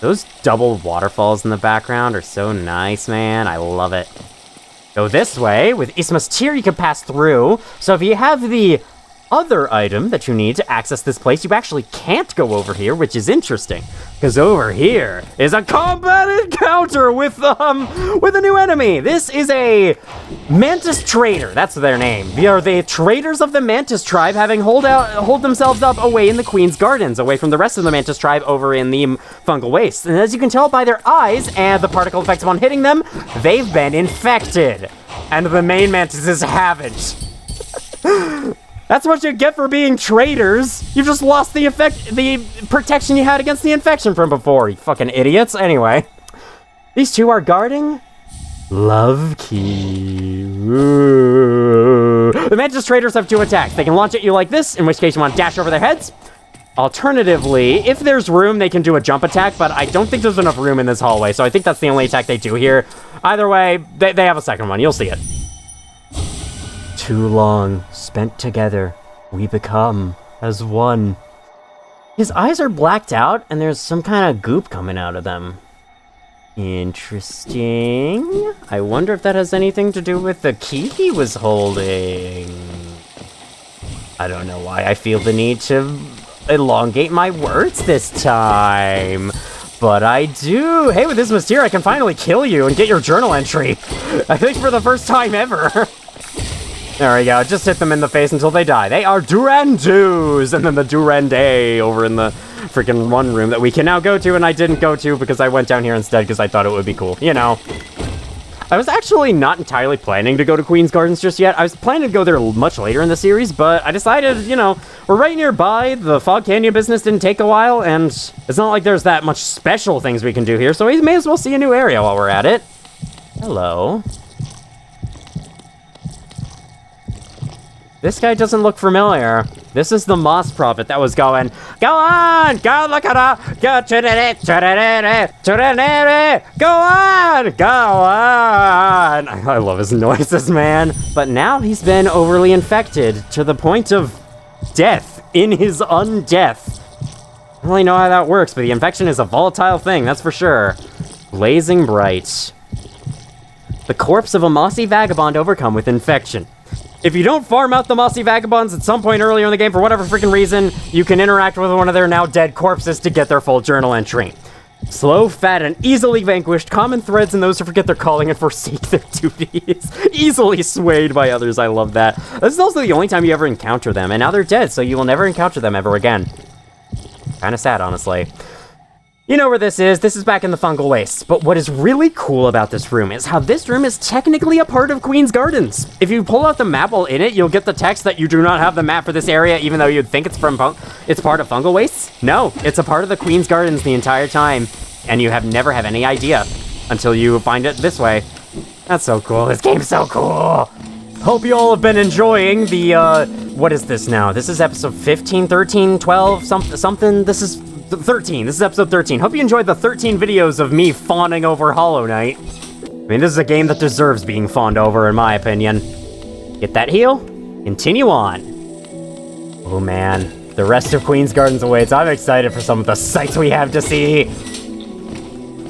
Those double waterfalls in the background are so nice, man. I love it. Go this way. With Isma's Tear, you can pass through. So if you have the other item that you need to access this place, you actually can't go over here, which is interesting. Because over here is a combat encounter with a new enemy. This is a Mantis Trader. That's their name. They are the traders of the Mantis tribe, having hold themselves up away in the Queen's Gardens, away from the rest of the Mantis tribe over in the Fungal Wastes. And as you can tell by their eyes and the particle effects upon hitting them, they've been infected. And the main Mantises haven't. That's what you get for being traitors. You've just lost the protection you had against the infection from before, you fucking idiots. Anyway, these two are guarding Love Key. Ooh. The Mantis Traders have 2 attacks. They can launch at you like this, in which case you want to dash over their heads. Alternatively, if there's room, they can do a jump attack, but I don't think there's enough room in this hallway, so I think that's the only attack they do here. Either way, they have a second one. You'll see it. Too long spent together, we become as one. His eyes are blacked out, and there's some kind of goop coming out of them. Interesting. I wonder if that has anything to do with the key he was holding. I don't know why I feel the need to elongate my words this time, but I do. Hey, with this Mystere, I can finally kill you and get your journal entry. I think for the first time ever. There we go. Just hit them in the face until they die. They are Durandus! And then the Durande over in the freaking one room that we can now go to, and I didn't go to because I went down here instead because I thought it would be cool. You know. I was actually not entirely planning to go to Queen's Gardens just yet. I was planning to go there much later in the series, but I decided, you know, we're right nearby. The Fog Canyon business didn't take a while, and it's not like there's that much special things we can do here, so we may as well see a new area while we're at it. Hello. This guy doesn't look familiar. This is the Moss Prophet that was going, go on, go look at her, go on, go on. I love his noises, man. But now he's been overly infected to the point of death in his undeath. I don't really know how that works, but the infection is a volatile thing, that's for sure. Blazing bright. The corpse of a mossy vagabond overcome with infection. If you don't farm out the mossy vagabonds at some point earlier in the game for whatever freaking reason, you can interact with one of their now dead corpses to get their full journal entry. Slow, fat, and easily vanquished, common threads in those who forget their calling and forsake their duties. Easily swayed by others, I love that. This is also the only time you ever encounter them, and now they're dead, so you will never encounter them ever again. Kinda sad, honestly. You know where this is back in the fungal wastes, but what is really cool about this room is how this room is technically a part of Queen's Gardens. If you pull out the map while in it, you'll get the text that you do not have the map for this area, even though you'd think it's part of fungal wastes. No, it's a part of the Queen's Gardens the entire time, and you never have any idea until you find it this way. That's so cool, this game's so cool! Hope you all have been enjoying the, what is this now? This is episode 15, 13, 12, something, this is 13. This is episode 13. Hope you enjoyed the 13 videos of me fawning over Hollow Knight. I mean, this is a game that deserves being fawned over, in my opinion. Get that heal. Continue on. Oh, man. The rest of Queen's Gardens awaits. I'm excited for some of the sights we have to see.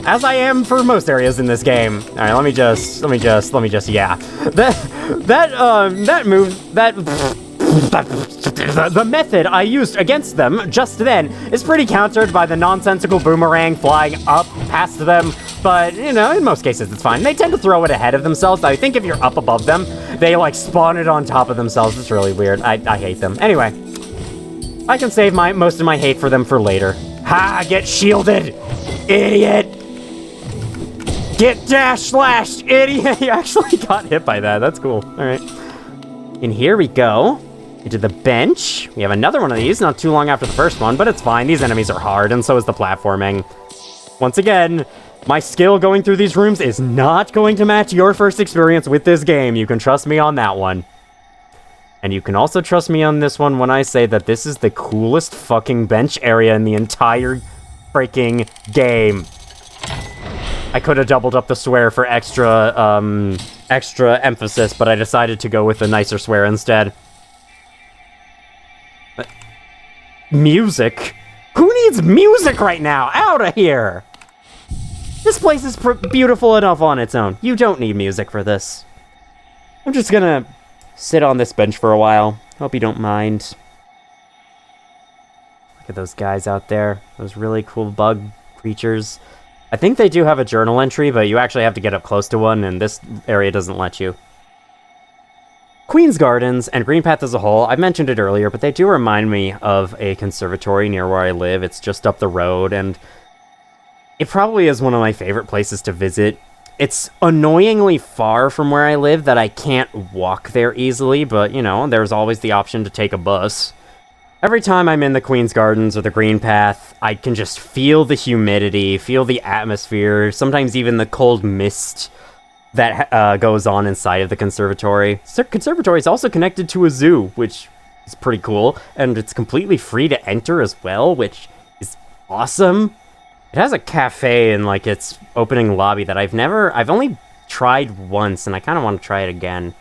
As I am for most areas in this game. All right, let me just, yeah. The method I used against them just then is pretty countered by the nonsensical boomerang flying up past them, but, you know, in most cases it's fine. They tend to throw it ahead of themselves. I think if you're up above them, they, like, spawn it on top of themselves. It's really weird. I hate them. Anyway, I can save most of my hate for them for later. Ha! Get shielded! Idiot! Get dash slashed, idiot! You actually got hit by that. That's cool. Alright. And here we go. Into the bench. We have another one of these, not too long after the first one, but it's fine. These enemies are hard, and so is the platforming. Once again, my skill going through these rooms is not going to match your first experience with this game. You can trust me on that one. And you can also trust me on this one when I say that this is the coolest fucking bench area in the entire freaking game. I could have doubled up the swear for extra emphasis, but I decided to go with a nicer swear instead. Music? Who needs music right now? Out of here! This place is beautiful enough on its own. You don't need music for this. I'm just gonna sit on this bench for a while. Hope you don't mind. Look at those guys out there. Those really cool bug creatures. I think they do have a journal entry, but you actually have to get up close to one, and this area doesn't let you. Queen's Gardens and Green Path as a whole, I mentioned it earlier, but they do remind me of a conservatory near where I live. It's just up the road, and it probably is one of my favorite places to visit. It's annoyingly far from where I live that I can't walk there easily, but, you know, there's always the option to take a bus. Every time I'm in the Queen's Gardens or the Green Path, I can just feel the humidity, feel the atmosphere, sometimes even the cold mist that goes on inside of the conservatory. The conservatory is also connected to a zoo, which is pretty cool, and it's completely free to enter as well, which is awesome. It has a cafe in, like, its opening lobby that I've only tried once, and I kind of want to try it again.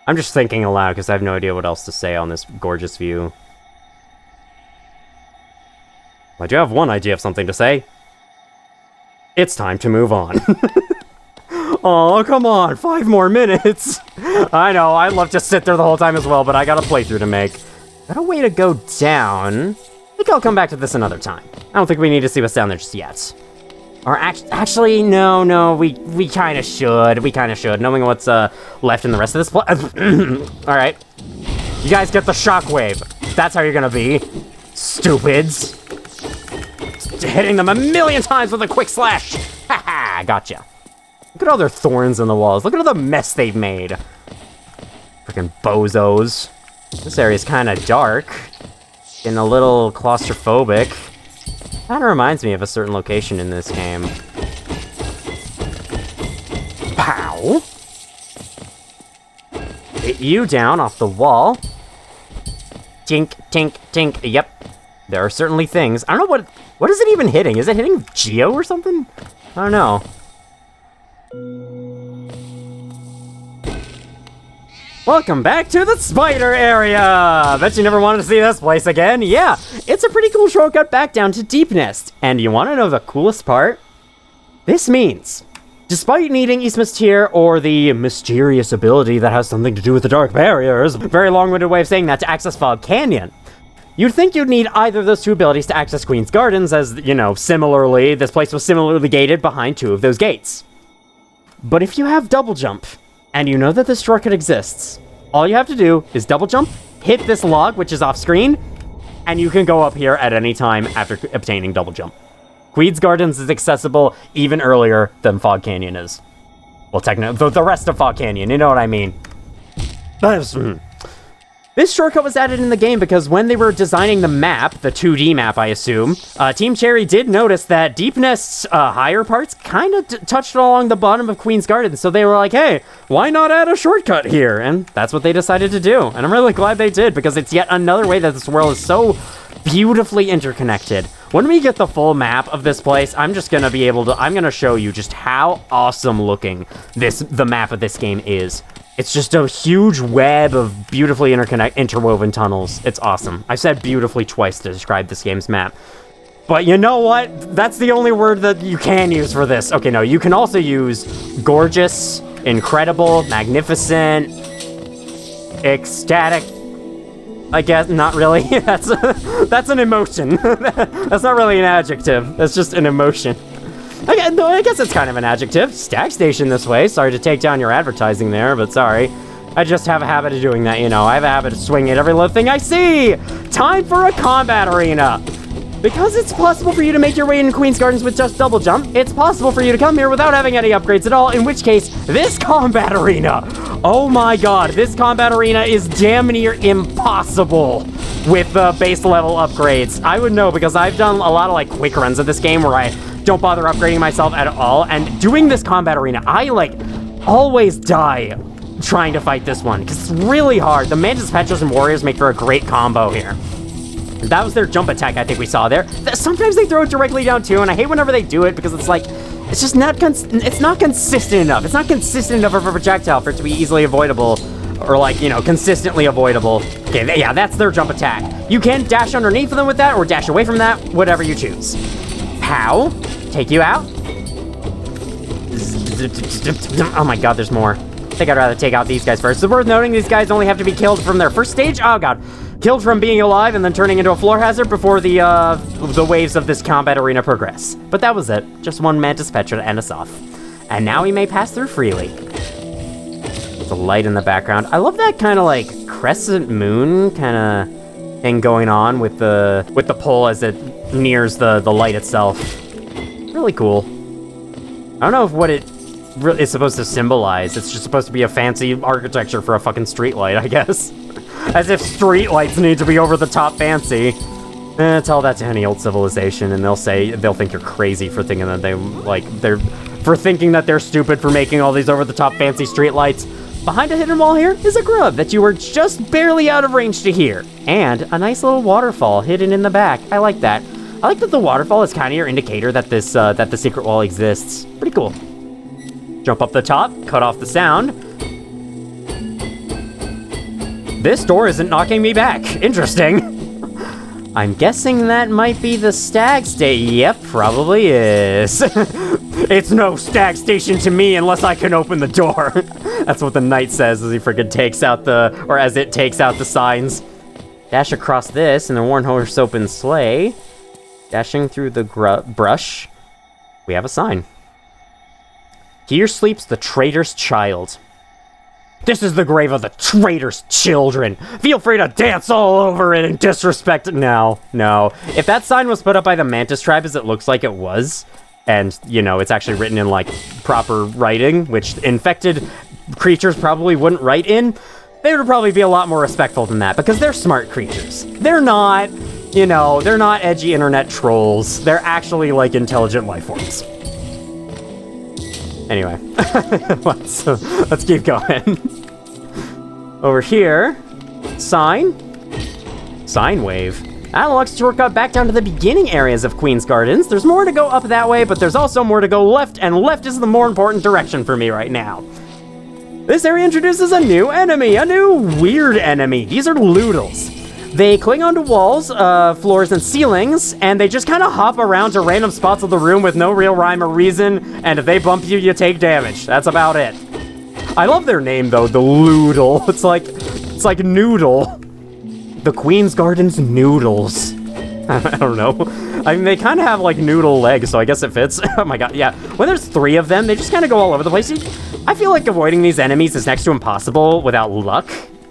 I'm just thinking aloud because I have no idea what else to say on this gorgeous view. I do have one idea of something to say. It's time to move on. Oh, come on, 5 more minutes. I know, I'd love to sit there the whole time as well, but I got a playthrough to make. Got a way to go down. I think I'll come back to this another time. I don't think we need to see what's down there just yet. Or actually, no, we kind of should. We kind of should, knowing what's left in the rest of this All right. You guys get the shockwave. That's how you're gonna be. Stupids. Hitting them a million times with a quick slash. Haha, gotcha. Look at all their thorns in the walls. Look at all the mess they've made. Freaking bozos. This area's kind of dark. And a little claustrophobic. Kind of reminds me of a certain location in this game. Pow! Hit you down off the wall. Tink, tink, tink. Yep. There are certainly things. I don't know what is it even hitting? Is it hitting Geo or something? I don't know. Welcome back to the spider area! Bet you never wanted to see this place again. Yeah, it's a pretty cool shortcut back down to Deep Nest. And you want to know the coolest part? This means, despite needing Eastman's Tier or the mysterious ability that has something to do with the dark barriers, very long-winded way of saying that, to access Fog Canyon, you'd think you'd need either of those two abilities to access Queen's Gardens, as, you know, similarly, this place was similarly gated behind two of those gates. But if you have double jump, and you know that this shortcut exists, all you have to do is double jump, hit this log, which is off screen, and you can go up here at any time after obtaining double jump. Queen's Gardens is accessible even earlier than Fog Canyon is. Well, technically, the rest of Fog Canyon, you know what I mean. This shortcut was added in the game because when they were designing the map, the 2D map, I assume, Team Cherry did notice that Deep Nest's higher parts kind of touched along the bottom of Queen's Garden, so they were like, hey, why not add a shortcut here? And that's what they decided to do, and I'm really glad they did, because it's yet another way that this world is so beautifully interconnected. When we get the full map of this place, I'm just gonna be able to, I'm gonna show you just how awesome looking the map of this game is. It's just a huge web of beautifully interwoven tunnels. It's awesome. I said beautifully twice to describe this game's map. But you know what? That's the only word that you can use for this. Okay, no, you can also use gorgeous, incredible, magnificent, ecstatic. I guess, not really. That's an emotion. That's not really an adjective. That's just an emotion. I guess it's kind of an adjective. Stag Station this way. Sorry to take down your advertising there, but sorry. I just have a habit of doing that, you know. I have a habit of swinging at every little thing I see. Time for a combat arena. Because it's possible for you to make your way in Queen's Gardens with just double jump, it's possible for you to come here without having any upgrades at all, in which case, this combat arena. Oh my god, this combat arena is damn near impossible with the base level upgrades. I would know because I've done a lot of like quick runs of this game where I don't bother upgrading myself at all, and doing this combat arena, I like always die trying to fight this one because it's really hard. The Mantis Petros and Warriors make for a great combo here. That was their jump attack I think we saw there. Sometimes they throw it directly down too, and I hate whenever they do it because it's like, it's just not it's not consistent enough. It's not consistent enough of a projectile for it to be easily avoidable, or like, you know, consistently avoidable. Okay, yeah, that's their jump attack. You can dash underneath them with that, or dash away from that, whatever you choose. Pow, take you out. Oh my god, there's more. I think I'd rather take out these guys first. It's worth noting these guys only have to be killed from their first stage. Oh god. Killed from being alive and then turning into a floor hazard before the waves of this combat arena progress. But that was it. Just one Mantis Petra to end us off. And now we may pass through freely. The light in the background. I love that kind of like crescent moon kind of thing going on with the pole as it nears the light itself. Really cool. I don't know if what it is supposed to symbolize. It's just supposed to be a fancy architecture for a fucking street light, I guess. As if street lights need to be over the top fancy. Tell that to any old civilization and they'll think you're crazy for thinking that they're stupid for making all these over the top fancy street lights. Behind a hidden wall here is a grub that you were just barely out of range to hear. And a nice little waterfall hidden in the back. I like that. I like that the waterfall is kind of your indicator that that the secret wall exists. Pretty cool. Jump up the top, cut off the sound. This door isn't knocking me back. Interesting. I'm guessing that might be the Stag Station. Yep, probably is. It's no Stag Station to me unless I can open the door. That's what the knight says as he freaking takes out as it takes out the signs. Dash across this in the Worn Horse Open Sleigh. Dashing through the brush. We have a sign. Here sleeps the traitor's child. This is the grave of the traitor's children. Feel free to dance all over it and disrespect it. No. If that sign was put up by the Mantis tribe as it looks like it was, and, you know, it's actually written in, like, proper writing, which infected creatures probably wouldn't write in, they would probably be a lot more respectful than that, because they're smart creatures. They're not, you know, they're not edgy internet trolls. They're actually, like, intelligent life forms. Anyway, let's keep going. Over here, sign wave. That'll let us shortcut back down to the beginning areas of Queen's Gardens. There's more to go up that way, but there's also more to go left, and left is the more important direction for me right now. This area introduces a new enemy, a new weird enemy. These are Loodles. They cling onto walls, floors, and ceilings, and they just kind of hop around to random spots of the room with no real rhyme or reason, and if they bump you, you take damage. That's about it. I love their name, though, the Loodle. It's like noodle. The Queen's Gardens Noodles. I don't know. I mean, they kind of have, like, noodle legs, so I guess it fits. Oh my god, yeah. When there's 3 of them, they just kind of go all over the place. I feel like avoiding these enemies is next to impossible without luck.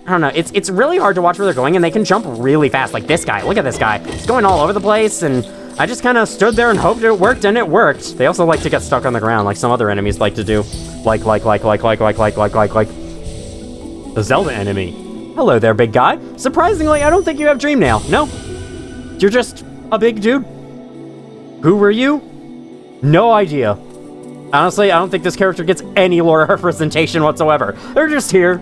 I don't know, it's really hard to watch where they're going, and they can jump really fast, like this guy. Look at this guy. He's going all over the place, and I just kind of stood there and hoped it worked, and it worked. They also like to get stuck on the ground, like some other enemies like to do. Like the Zelda enemy. Hello there, big guy. Surprisingly, I don't think you have Dream Nail. No. You're just a big dude. Who were you? No idea. Honestly, I don't think this character gets any lore representation whatsoever. They're just here.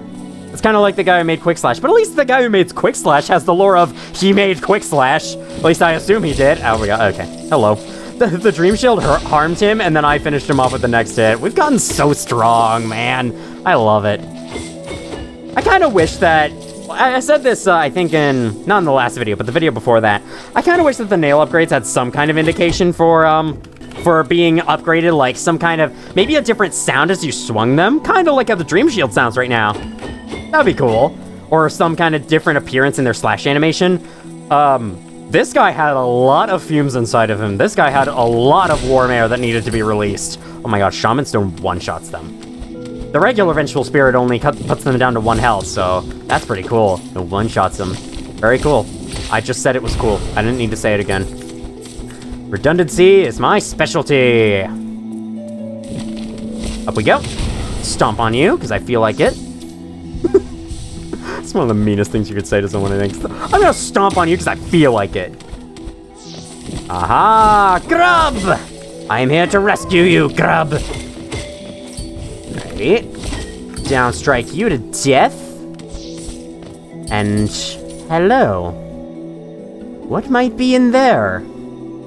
It's kind of like the guy who made Quick Slash, but at least the guy who made Quick Slash has the lore of he made Quick Slash. At least I assume he did. Oh my god, okay. Hello. The Dream Shield harmed him, and then I finished him off with the next hit. We've gotten so strong, man. I love it. I kind of wish that... I said this, I think not in the last video, but the video before that. I kind of wish that the nail upgrades had some kind of indication for being upgraded, like some kind of... Maybe a different sound as you swung them, kind of like how the Dream Shield sounds right now. That'd be cool. Or some kind of different appearance in their slash animation. This guy had a lot of fumes inside of him. This guy had a lot of warm air that needed to be released. Oh my god, Shaman Stone one-shots them. The regular Vengeful Spirit only puts them down to 1 health, so that's pretty cool. It one-shots them. Very cool. I just said it was cool. I didn't need to say it again. Redundancy is my specialty. Up we go. Stomp on you, because I feel like it. It's one of the meanest things you could say to someone, I think. I'm gonna stomp on you because I feel like it. Aha! Grub! I'm here to rescue you, Grub. Right. Downstrike you to death. And hello. What might be in there?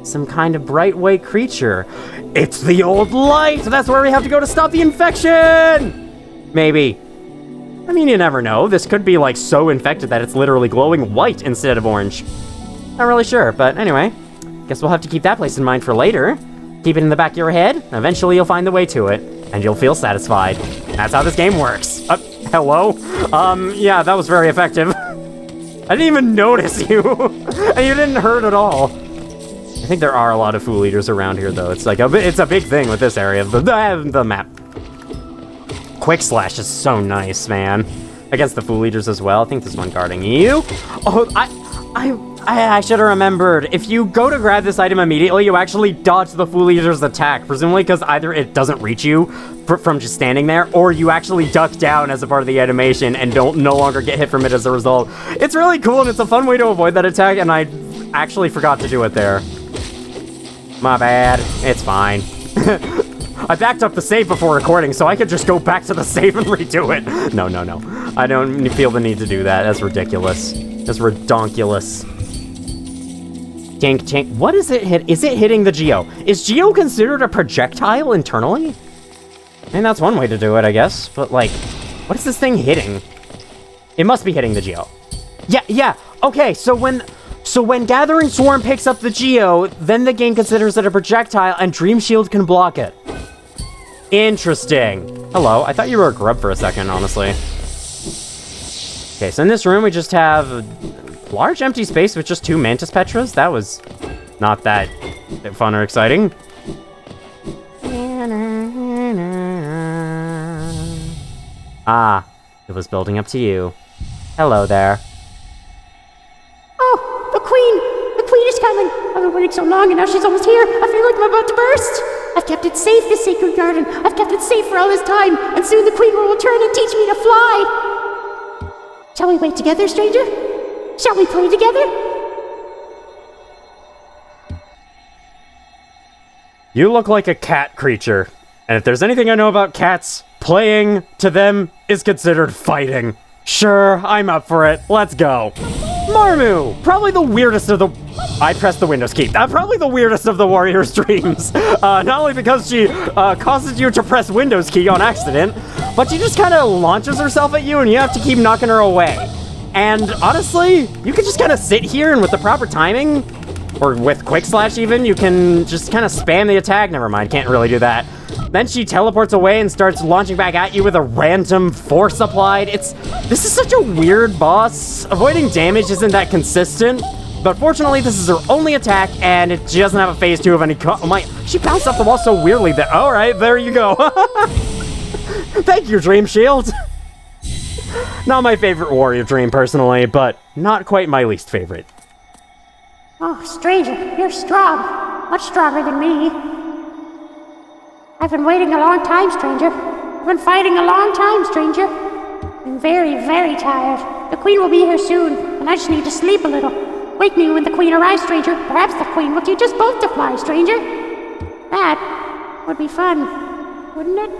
Some kind of bright white creature. It's the old light! That's where we have to go to stop the infection! Maybe. I mean, you never know. This could be, like, so infected that it's literally glowing white instead of orange. Not really sure, but anyway. Guess we'll have to keep that place in mind for later. Keep it in the back of your head. Eventually you'll find the way to it, and you'll feel satisfied. That's how this game works. Hello? Yeah, that was very effective. I didn't even notice you. And you didn't hurt at all. I think there are a lot of Fool Eaters around here, though. It's like it's a big thing with this area of the map. Quick Slash is so nice, man. Against the Fool Eaters as well. I think there's one guarding you. Oh, I should have remembered. If you go to grab this item immediately, you actually dodge the Fool Eater's attack. Presumably because either it doesn't reach you from just standing there, or you actually duck down as a part of the animation and don't no longer get hit from it as a result. It's really cool, and it's a fun way to avoid that attack, and I actually forgot to do it there. My bad. It's fine. I backed up the save before recording, so I could just go back to the save and redo it. No. I don't feel the need to do that. That's ridiculous. That's redonkulous. Tink. What is it hit? Is it hitting the Geo? Is Geo considered a projectile internally? I mean, that's one way to do it, I guess. But, like, what is this thing hitting? It must be hitting the Geo. Yeah. Okay, so when Gathering Swarm picks up the Geo, then the game considers it a projectile, and Dream Shield can block it. Interesting. Hello, I thought you were a grub for a second, honestly. Okay, so in this room we just have a large empty space with just 2 Mantis Petras. That was not that fun or exciting. Ah, it was building up to you. Hello there. Oh, the queen! The queen is coming! I've been waiting so long and now she's almost here. I feel like I'm about to burst. I've kept it safe, this sacred garden. I've kept it safe for all this time, and soon the queen will return and teach me to fly. Shall we wait together, stranger? Shall we play together? You look like a cat creature. And if there's anything I know about cats, playing to them is considered fighting. Sure, I'm up for it. Let's go. Marmu, probably the weirdest of the... I pressed the Windows key. Probably the weirdest of the warrior's dreams. Not only because she causes you to press Windows key on accident, but she just kind of launches herself at you and you have to keep knocking her away. And honestly, you could just kind of sit here and with the proper timing, or with quick slash even, you can just kind of spam the attack. Never mind, can't really do that. Then she teleports away and starts launching back at you with a random force applied. This is such a weird boss. Avoiding damage isn't that consistent, but fortunately this is her only attack and she doesn't have a phase 2 of any she bounced off the wall so weirdly that, alright, there you go. Thank you, Dream Shield. Not my favorite warrior dream personally, but not quite my least favorite. Oh, stranger, you're strong. Much stronger than me. I've been waiting a long time, stranger. I've been fighting a long time, stranger. I'm very, very tired. The queen will be here soon, and I just need to sleep a little. Wake me when the queen arrives, stranger. Perhaps the queen will teach us both to fly, stranger. That would be fun, wouldn't it?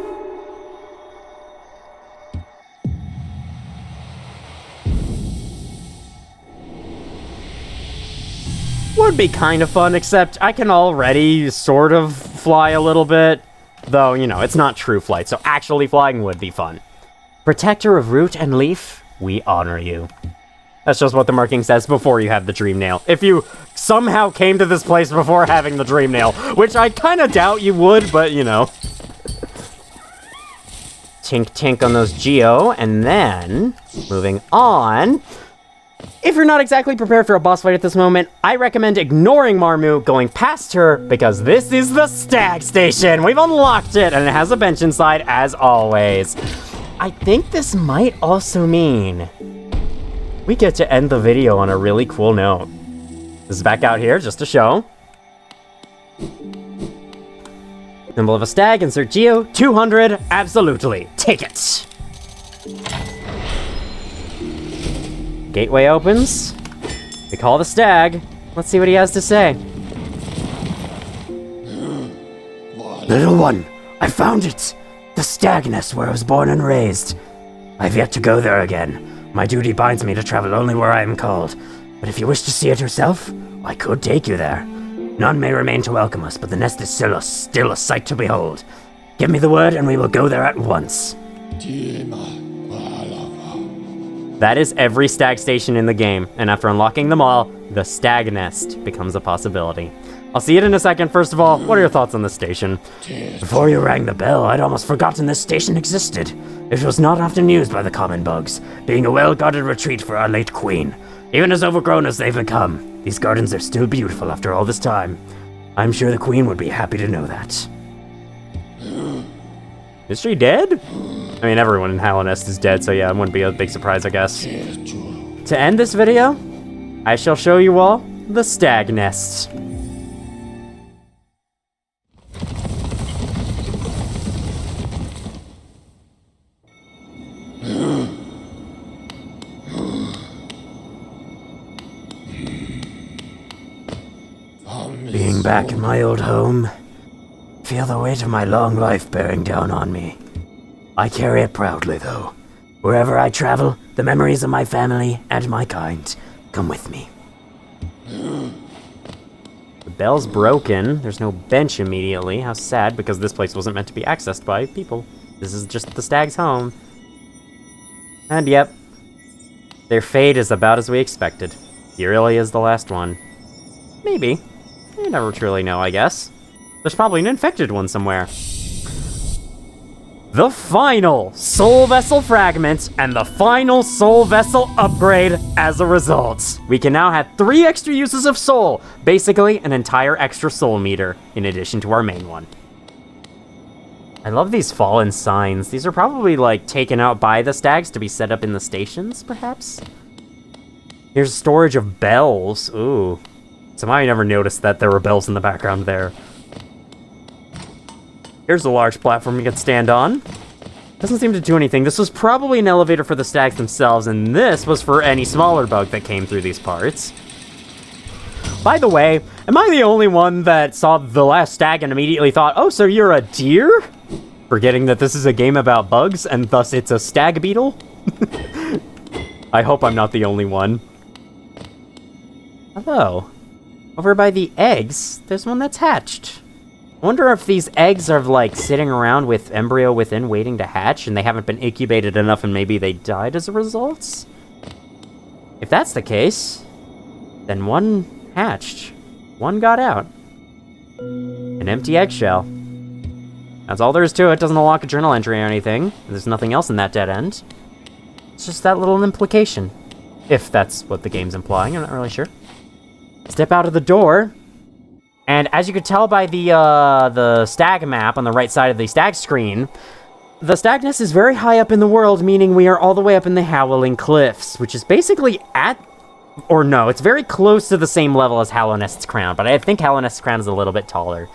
Would be kind of fun, except I can already sort of fly a little bit. Though, you know, it's not true flight, so actually flying would be fun. Protector of root and leaf, we honor you. That's just what the marking says before you have the dream nail. If you somehow came to this place before having the dream nail, which I kind of doubt you would, but you know. Tink tink on those Geo, and then, moving on. If you're not exactly prepared for a boss fight at this moment, I recommend ignoring Marmu, going past her, because this is the Stag Station. We've unlocked it, and it has a bench inside, as always. I think this might also mean we get to end the video on a really cool note. This is back out here, just to show. Symbol of a stag, insert Geo, 200, absolutely. Take it. Gateway opens. We call the stag. Let's see what he has to say. Little one, I found it. The Stag Nest where I was born and raised. I've yet to go there again. My duty binds me to travel only where I am called. But if you wish to see it yourself, I could take you there. None may remain to welcome us, but the nest is still a sight to behold. Give me the word and we will go there at once. That is every stag station in the game, and after unlocking them all, the Stag Nest becomes a possibility. I'll see it in a second. First of all, what are your thoughts on this station? Before you rang the bell, I'd almost forgotten this station existed. It was not often used by the common bugs, being a well-guarded retreat for our late queen. Even as overgrown as they've become, these gardens are still beautiful after all this time. I'm sure the queen would be happy to know that. Is she dead? I mean, everyone in Nest is dead, so yeah, it wouldn't be a big surprise, I guess. To end this video, I shall show you all the Stag Nest. Being back in my old home, feel the weight of my long life bearing down on me. I carry it proudly, though. Wherever I travel, the memories of my family and my kind come with me. The bell's broken. There's no bench immediately. How sad, because this place wasn't meant to be accessed by people. This is just the stag's home. And yep, their fate is about as we expected. He really is the last one. Maybe. You never truly know, I guess. There's probably an infected one somewhere. The final Soul Vessel fragment and the final Soul Vessel upgrade as a result. We can now have 3 extra uses of soul, basically an entire extra soul meter, in addition to our main one. I love these fallen signs. These are probably, like, taken out by the stags to be set up in the stations, perhaps? Here's storage of bells. Ooh. Somehow I never noticed that there were bells in the background there. Here's a large platform you can stand on. Doesn't seem to do anything. This was probably an elevator for the stags themselves, and this was for any smaller bug that came through these parts. By the way, am I the only one that saw the last stag and immediately thought, oh, so you're a deer? Forgetting that this is a game about bugs, and thus it's a stag beetle? I hope I'm not the only one. Hello. Over by the eggs, there's one that's hatched. I wonder if these eggs are, like, sitting around with embryo within waiting to hatch, and they haven't been incubated enough and maybe they died as a result? If that's the case, then one hatched. One got out. An empty eggshell. That's all there is to it. Doesn't unlock a journal entry or anything. There's nothing else in that dead end. It's just that little implication. If that's what the game's implying, I'm not really sure. Step out of the door, and as you could tell by the stag map on the right side of the stag screen, the Stag Nest is very high up in the world, meaning we are all the way up in the Howling Cliffs, which is basically it's very close to the same level as Hallownest's Crown, but I think Hallownest's Crown is a little bit taller.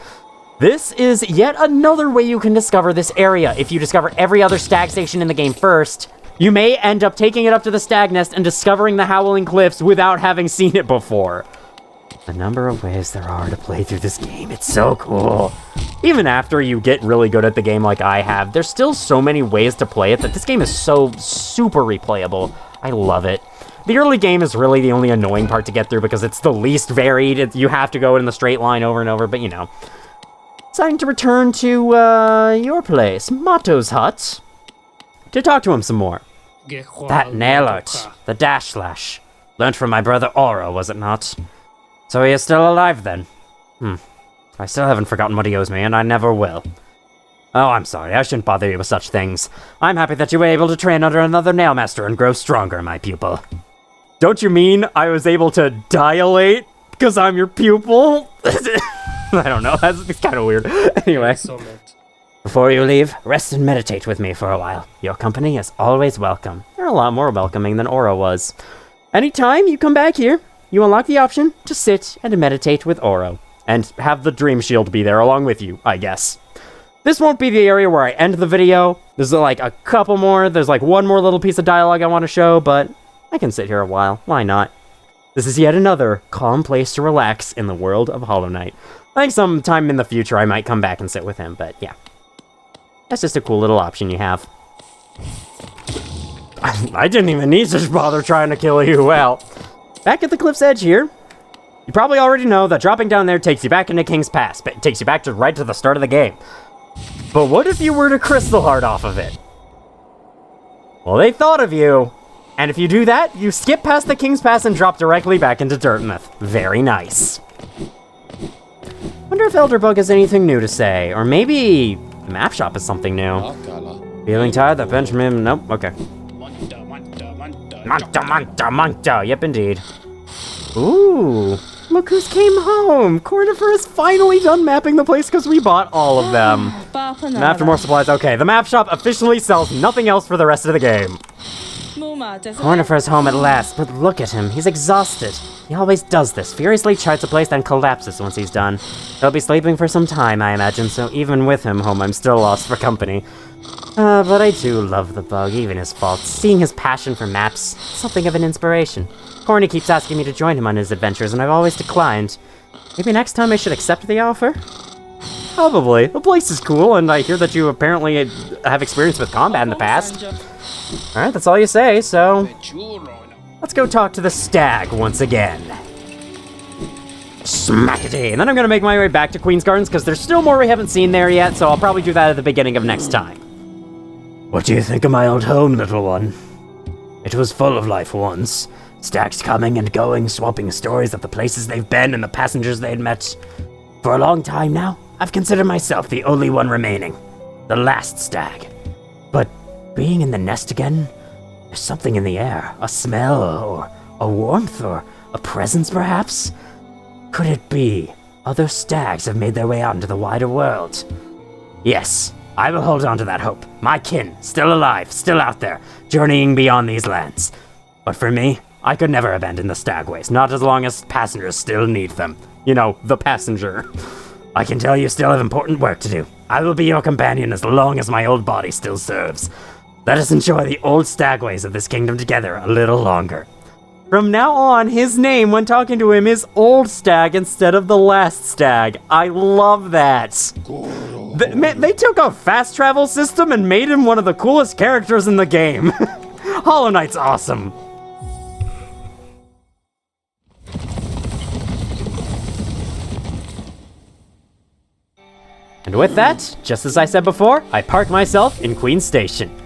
This is yet another way you can discover this area. If you discover every other stag station in the game first, you may end up taking it up to the Stag Nest and discovering the Howling Cliffs without having seen it before. The number of ways there are to play through this game, it's so cool. Even after you get really good at the game like I have, there's still so many ways to play it that this game is so super replayable. I love it. The early game is really the only annoying part to get through because it's the least varied. You have to go in the straight line over and over, but you know. Deciding to return to, your place, Mato's hut, to talk to him some more. That nail art, the dash slash. Learned from my brother Oro, was it not? So he is still alive, then? I still haven't forgotten what he owes me, and I never will. Oh, I'm sorry, I shouldn't bother you with such things. I'm happy that you were able to train under another nail master and grow stronger, my pupil. Don't you mean I was able to dilate because I'm your pupil? I don't know, it's kind of weird. Anyway. Before you leave, rest and meditate with me for a while. Your company is always welcome. You're a lot more welcoming than Oro was. Anytime you come back here, you unlock the option to sit and meditate with Oro. And have the Dream Shield be there along with you, I guess. This won't be the area where I end the video. There's like a couple more. There's like one more little piece of dialogue I want to show, but I can sit here a while. Why not? This is yet another calm place to relax in the world of Hollow Knight. I think sometime in the future I might come back and sit with him, but yeah. That's just a cool little option you have. I didn't even need to bother trying to kill you. Well, back at the cliff's edge here, you probably already know that dropping down there takes you back into King's Pass, but it takes you back to right to the start of the game. But what if you were to Crystal Heart off of it? Well, they thought of you, and if you do that, you skip past the King's Pass and drop directly back into Dirtmouth. Very nice. Wonder if Elderbug has anything new to say, or maybe the map shop is something new. Feeling tired? That Benjamin? Nope. Okay. Manta. Yep, indeed. Ooh, look who's came home. Cornifer has finally done mapping the place because we bought all of them. And after more supplies, okay, the map shop officially sells nothing else for the rest of the game. Cornifer's home at last, but look at him. He's exhausted. He always does this. Furiously charts a place, then collapses once he's done. He'll be sleeping for some time, I imagine, so even with him home, I'm still lost for company. But I do love the bug, even his faults. Seeing his passion for maps, something of an inspiration. Corny keeps asking me to join him on his adventures, and I've always declined. Maybe next time I should accept the offer? Probably. The place is cool, and I hear that you apparently have experience with combat in the past. Alright, that's all you say, so let's go talk to the stag once again. Smackety! And then I'm gonna make my way back to Queen's Gardens, because there's still more we haven't seen there yet, so I'll probably do that at the beginning of next time. What do you think of my old home, little one? It was full of life once. Stags coming and going, swapping stories of the places they've been and the passengers they'd met. For a long time now, I've considered myself the only one remaining. The last stag. But being in the nest again, there's something in the air. A smell, or a warmth, or a presence perhaps? Could it be other stags have made their way out into the wider world? Yes, I will hold on to that hope. My kin, still alive, still out there, journeying beyond these lands. But for me, I could never abandon the Stagways, not as long as passengers still need them. You know, the passenger. I can tell you still have important work to do. I will be your companion as long as my old body still serves. Let us enjoy the old Stagways of this kingdom together a little longer. From now on, his name when talking to him is Old Stag instead of the Last Stag. I love that. They took a fast travel system and made him one of the coolest characters in the game. Hollow Knight's awesome. And with that, just as I said before, I park myself in Queen Station.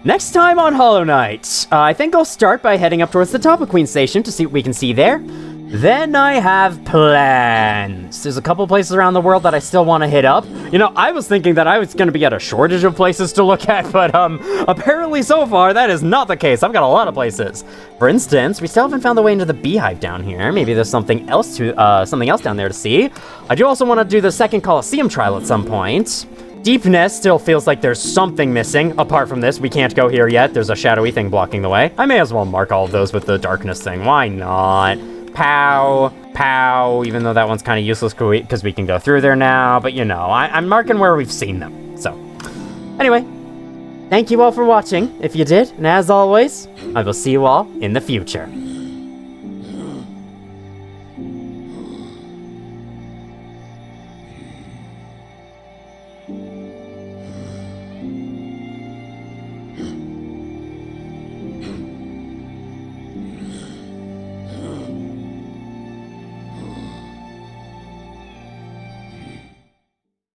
Next time on Hollow Knight, I think I'll start by heading up towards the top of Queen Station to see what we can see there. Then I have plans. There's a couple places around the world that I still want to hit up. You know, I was thinking that I was going to be at a shortage of places to look at, but apparently so far that is not the case. I've got a lot of places. For instance, we still haven't found the way into the beehive down here. Maybe there's something else down there to see. I do also want to do the second Colosseum trial at some point. Deep Nest still feels like there's something missing. Apart from this, we can't go here yet. There's a shadowy thing blocking the way. I may as well mark all of those with the darkness thing. Why not? Pow, pow, even though that one's kind of useless because we can go through there now. But you know, I'm marking where we've seen them. So, anyway, thank you all for watching, if you did. And as always, I will see you all in the future.